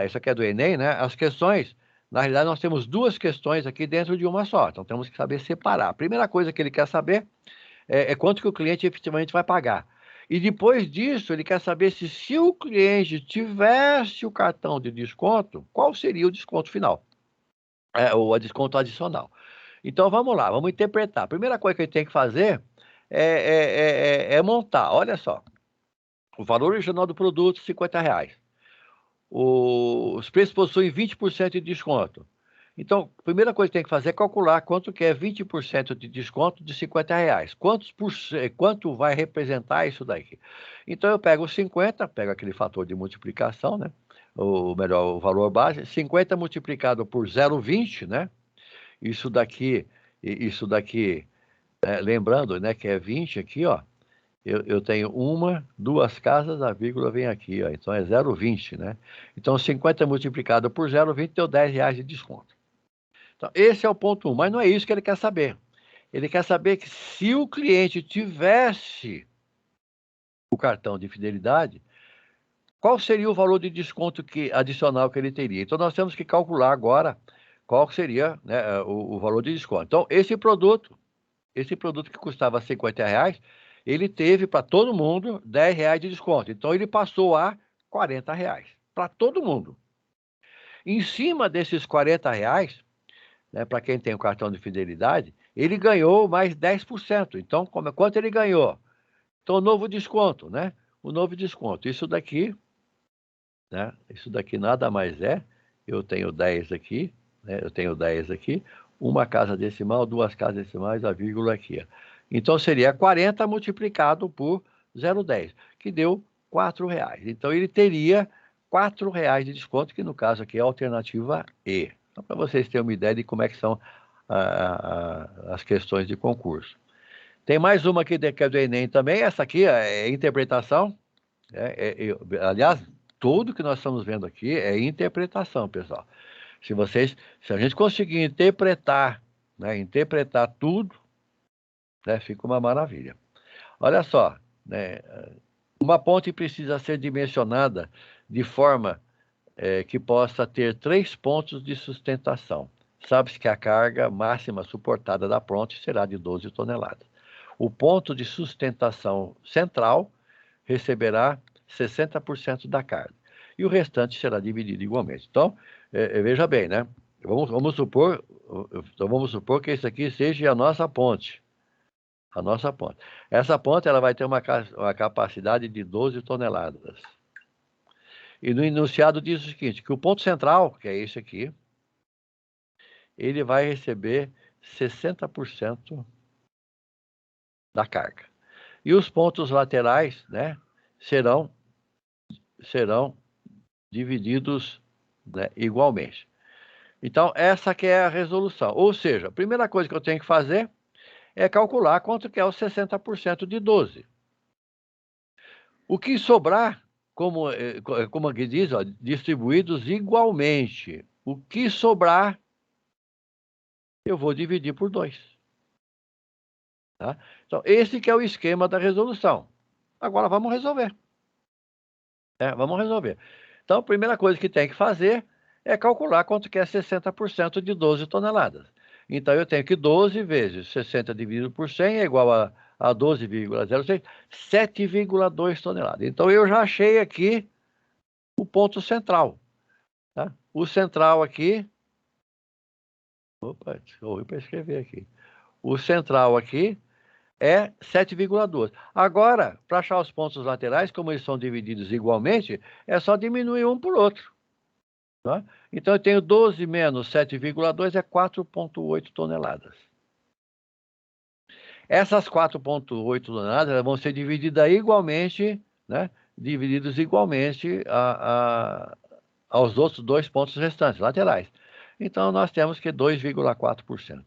isso aqui é do Enem, né? As questões, na realidade, nós temos duas questões aqui dentro de uma só. Então, temos que saber separar. A primeira coisa que ele quer saber é quanto que o cliente efetivamente vai pagar. E depois disso, ele quer saber se o cliente tivesse o cartão de desconto, qual seria o desconto final, ou a desconto adicional. Então, vamos lá, vamos interpretar. A primeira coisa que ele tem que fazer é montar, olha só, o valor original do produto, R$ 50. Os preços possuem 20% de desconto. Então, a primeira coisa que tem que fazer é calcular quanto que é 20% de desconto de R$ 50. Quanto vai representar isso daqui? Então, eu pego 50, pego aquele fator de multiplicação, né? O melhor, o valor base, 50 multiplicado por 0,20, né? Isso daqui, lembrando, né, que é 20 aqui, ó. Eu tenho duas casas, a vírgula vem aqui, ó. Então é 0,20, né? Então 50 multiplicado por 0,20 deu R$ 10 de desconto. Então, esse é o ponto 1, mas não é isso que ele quer saber. Ele quer saber que se o cliente tivesse o cartão de fidelidade, qual seria o valor de desconto adicional que ele teria. Então, nós temos que calcular agora qual seria, né, o valor de desconto. Então, esse produto que custava R$ 50, ele teve para todo mundo R$ 10 de desconto. Então, ele passou a R$ 40 para todo mundo. Em cima desses R$ 40, né, para quem tem o cartão de fidelidade, ele ganhou mais 10%. Então, quanto ele ganhou? Então, o novo desconto, né? O novo desconto. Isso daqui, né? Isso daqui nada mais é. Eu tenho 10 aqui, né? Eu tenho 10 aqui. Uma casa decimal, duas casas decimais, a vírgula aqui. Ó. Então, seria 40 multiplicado por 0,10, que deu R$ 4. Então, ele teria R$ 4 de desconto, que no caso aqui é a alternativa E. Só para vocês terem uma ideia de como é que são as questões de concurso. Tem mais uma aqui que é do Enem também. Essa aqui é interpretação. Aliás, tudo que nós estamos vendo aqui é interpretação, pessoal. Se a gente conseguir interpretar, né, interpretar tudo, né, fica uma maravilha. Olha só, né, uma ponte precisa ser dimensionada de forma que possa ter 3 pontos de sustentação. Sabe-se que a carga máxima suportada da ponte será de 12 toneladas. O ponto de sustentação central receberá 60% da carga e o restante será dividido igualmente. Então, veja bem, né? Vamos supor que isso aqui seja a nossa ponte. A nossa ponte. Essa ponte ela vai ter uma capacidade de 12 toneladas. E no enunciado diz o seguinte, que o ponto central, que é esse aqui, ele vai receber 60% da carga. E os pontos laterais, né, serão divididos, né, igualmente. Então, essa que é a resolução. Ou seja, a primeira coisa que eu tenho que fazer é calcular quanto que é os 60% de 12. O que sobrar, como aqui diz, ó, distribuídos igualmente. O que sobrar, eu vou dividir por 2. Tá? Então, esse que é o esquema da resolução. Agora, vamos resolver. Vamos resolver. Então, a primeira coisa que tem que fazer é calcular quanto que é 60% de 12 toneladas. Então, eu tenho que 12 vezes 60 dividido por 100 é igual a 12,06, 7,2 toneladas. Então, eu já achei aqui o ponto central. Tá? O central aqui... Opa, corri para escrever aqui. O central aqui é 7,2. Agora, para achar os pontos laterais, como eles são divididos igualmente, é só diminuir um por outro. Tá? Então, eu tenho 12 menos 7,2 é 4,8 toneladas. Essas 4,8 toneladas vão ser divididas igualmente, né? Divididos igualmente aos outros 2 pontos restantes, laterais. Então, nós temos que 2,4%.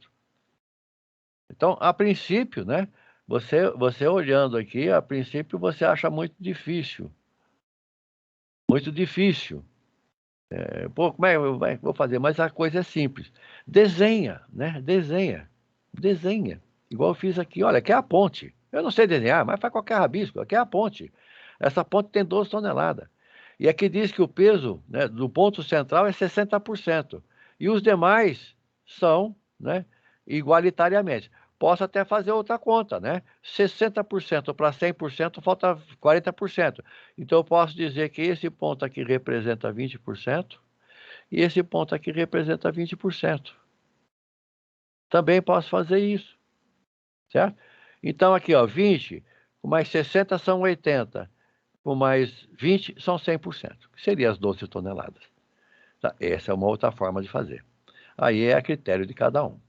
Então, a princípio, né? Você olhando aqui, a princípio você acha muito difícil muito difícil. Pô, como é que eu vou fazer? Mas a coisa é simples. Desenha, né? Desenha. Igual eu fiz aqui. Olha, aqui é a ponte. Eu não sei desenhar, mas faz qualquer rabisco. Aqui é a ponte. Essa ponte tem 12 toneladas. E aqui diz que o peso, né, do ponto central é 60%. E os demais são, né, igualitariamente. Posso até fazer outra conta, né? 60% para 100%, falta 40%. Então, eu posso dizer que esse ponto aqui representa 20% e esse ponto aqui representa 20%. Também posso fazer isso, certo? Então, aqui, ó, 20 com mais 60 são 80, com mais 20 são 100%, que seria as 12 toneladas. Tá? Essa é uma outra forma de fazer. Aí é a critério de cada um.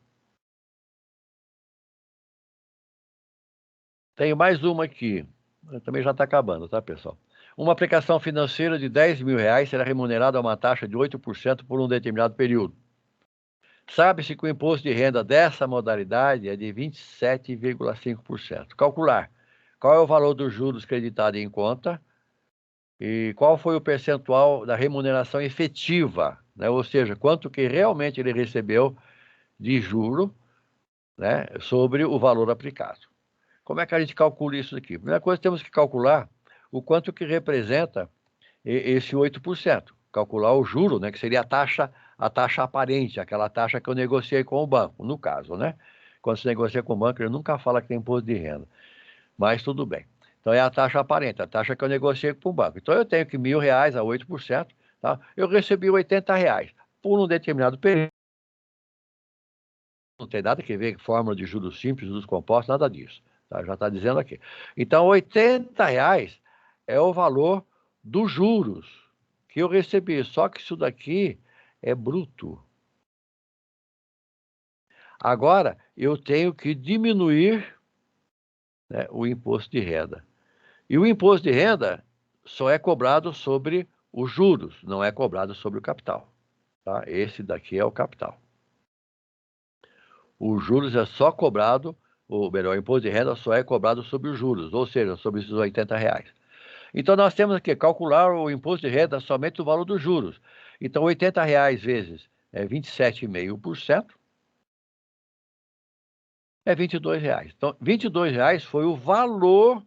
Tenho mais uma aqui. Também já está acabando, tá, pessoal? Uma aplicação financeira de R$10.000 será remunerada a uma taxa de 8% por um determinado período. Sabe-se que o imposto de renda dessa modalidade é de 27,5%. Calcular qual é o valor dos juros creditados em conta e qual foi o percentual da remuneração efetiva, né? Ou seja, quanto que realmente ele recebeu de juro, né, sobre o valor aplicado. Como é que a gente calcula isso aqui? Primeira coisa, temos que calcular o quanto que representa esse 8%. Calcular o juro, né, que seria a taxa aparente, aquela taxa que eu negociei com o banco, no caso, né? Quando se negocia com o banco, ele nunca fala que tem imposto de renda, mas tudo bem. Então, é a taxa aparente, a taxa que eu negociei com o banco. Então, eu tenho que R$1.000 a 8%, tá? Eu recebi R$80 por um determinado período. Não tem nada que ver com fórmula de juros simples, juros compostos, nada disso. Tá? Já está dizendo aqui. Então, R$80 é o valor dos juros que eu recebi. Só que isso daqui é bruto. Agora, eu tenho que diminuir, né, o imposto de renda. E o imposto de renda só é cobrado sobre os juros, não é cobrado sobre o capital. Tá? Esse daqui é o capital. Os juros é só cobrado, ou melhor, o imposto de renda só é cobrado sobre os juros, ou seja, sobre esses R$80. Então, nós temos que calcular o imposto de renda somente o valor dos juros. Então, R$80 vezes 27,5% é R$22. Então, R$22 foi o valor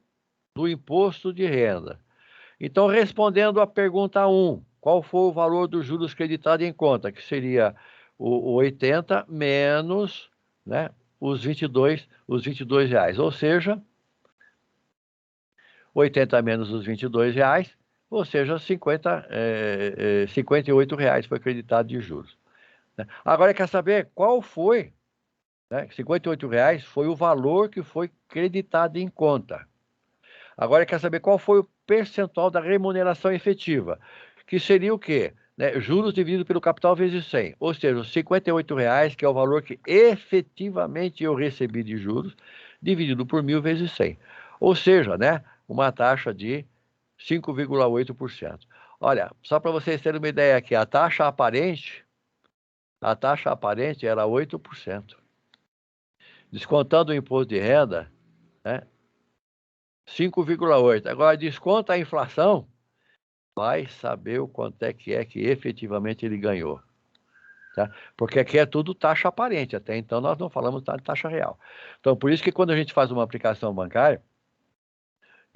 do imposto de renda. Então, respondendo à pergunta 1, qual foi o valor dos juros creditados em conta? Que seria o 80 menos, né, os 22 reais. Ou seja, 80 menos os R$22, ou seja, 58 reais foi creditado de juros. Né? Agora, quer saber qual foi? Né? R$58 foi o valor que foi creditado em conta. Agora, quer saber qual foi o percentual da remuneração efetiva? Que seria o quê? Né? Juros dividido pelo capital vezes 100. Ou seja, os R$58, que é o valor que efetivamente eu recebi de juros, dividido por 1.000 vezes 100. Ou seja, né, uma taxa de 5,8%. Olha, só para vocês terem uma ideia aqui, a taxa aparente era 8%. Descontando o imposto de renda, né, 5,8%. Agora, desconta a inflação, vai saber o quanto é que efetivamente ele ganhou. Tá? Porque aqui é tudo taxa aparente, até então nós não falamos de taxa real. Então, por isso que quando a gente faz uma aplicação bancária,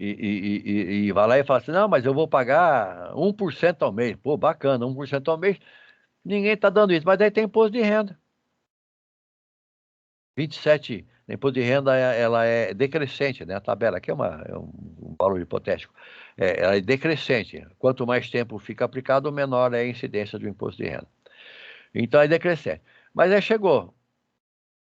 e vai lá e fala assim, não, mas eu vou pagar 1% ao mês. Pô, bacana, 1% ao mês. Ninguém está dando isso, mas daí tem imposto de renda. 27, imposto de renda, ela é decrescente, né? A tabela aqui é um valor hipotético. Ela é decrescente. Quanto mais tempo fica aplicado, menor é a incidência do imposto de renda. Então, é decrescente. Mas aí chegou.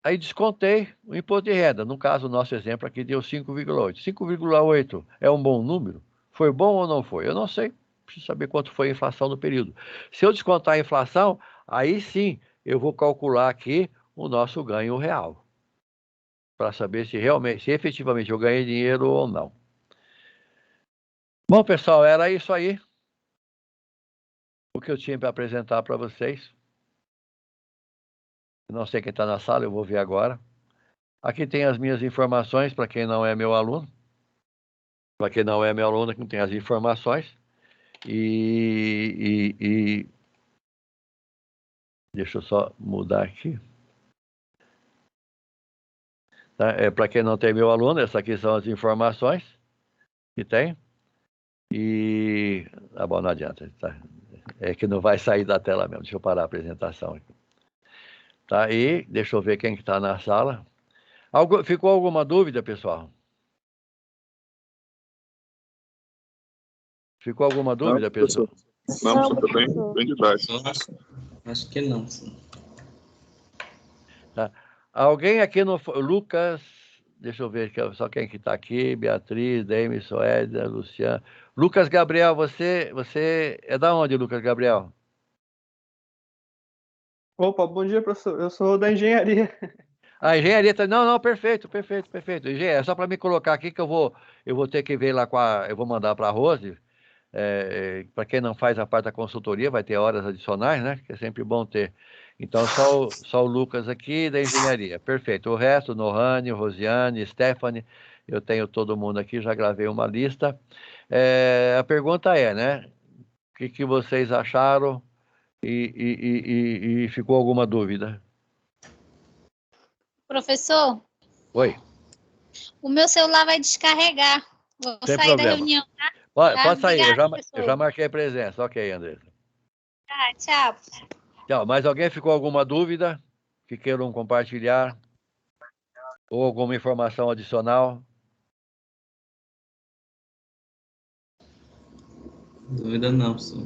Aí descontei o imposto de renda. No caso, o nosso exemplo aqui deu 5,8. 5,8 é um bom número? Foi bom ou não foi? Eu não sei. Preciso saber quanto foi a inflação no período. Se eu descontar a inflação, aí sim eu vou calcular aqui o nosso ganho real. Para saber se efetivamente eu ganhei dinheiro ou não. Bom, pessoal, era isso aí. O que eu tinha para apresentar para vocês. Não sei quem está na sala, eu vou ver agora. Aqui tem as minhas informações para quem não é meu aluno. Para quem não é meu aluno, aqui tem as informações. E deixa eu só mudar aqui. Tá? Para quem não tem meu aluno, essas aqui são as informações que tem. E... Ah, bom, não adianta. Tá? É que não vai sair da tela mesmo. Deixa eu parar a apresentação aqui. Tá? E deixa eu ver quem que está na sala. Ficou alguma dúvida, pessoal? Ficou alguma dúvida, pessoal? Não, professor, bem didático. Acho que não, sim. Tá. Alguém aqui no... Lucas, deixa eu ver só quem que está aqui. Beatriz, Deime, Soédia, Luciana. Lucas Gabriel, você é da onde, Lucas Gabriel? Opa, bom dia, professor. Eu sou da engenharia. A engenharia tá... Não, perfeito. Engenharia, só para me colocar aqui que eu vou ter que ver lá eu vou mandar para a Rose. Para quem não faz a parte da consultoria, vai ter horas adicionais, né? Que é sempre bom ter. Então, só o Lucas aqui da engenharia. Perfeito. O resto, Nohane, Rosiane, Stephanie, eu tenho todo mundo aqui, já gravei uma lista. A pergunta é, né? O que vocês acharam e ficou alguma dúvida? professor, Oi. o meu celular vai descarregar. Vou Sem sair problema. da reunião, tá? Pode sair, Obrigada, eu já marquei presença. Ok, Andressa. Tá, tchau. Tchau. Mais alguém ficou alguma dúvida que queiram compartilhar? Ou alguma informação adicional? Dúvida não, professor.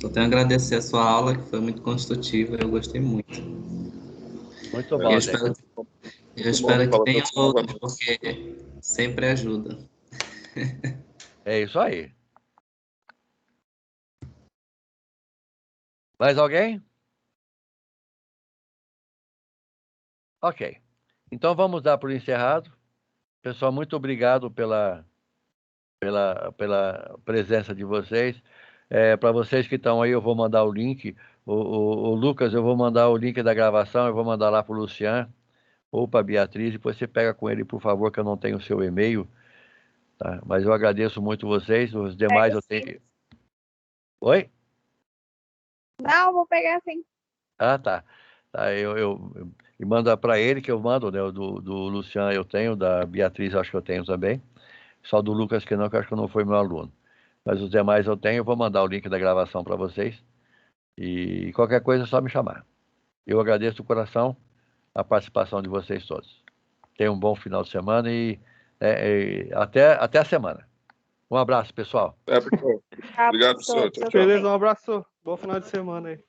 Só tenho a agradecer a sua aula, que foi muito construtiva, eu gostei muito. Muito bom, Eu gente. espero que tenha outros, porque sempre ajuda. É isso aí. Mais alguém? Ok. Então vamos dar por encerrado. Pessoal, muito obrigado pela presença de vocês. Para vocês que estão aí, eu vou mandar o link. O Lucas, eu vou mandar o link da gravação, eu vou mandar lá para o Luciano ou para a Beatriz, depois você pega com ele, por favor, que eu não tenho o seu e-mail. Tá? Mas eu agradeço muito vocês, os demais eu tenho... Oi? Não, vou pegar sim. Ah, tá. Eu mando para ele, que eu mando, né? Do Luciano eu tenho, da Beatriz acho que eu tenho também. Só do Lucas que acho que não foi meu aluno. Mas os demais eu tenho, eu vou mandar o link da gravação para vocês. E qualquer coisa é só me chamar. Eu agradeço do coração a participação de vocês todos. Tenham um bom final de semana e até a semana. Um abraço, pessoal. Obrigado, professor. Beleza, um abraço. Bom final de semana aí.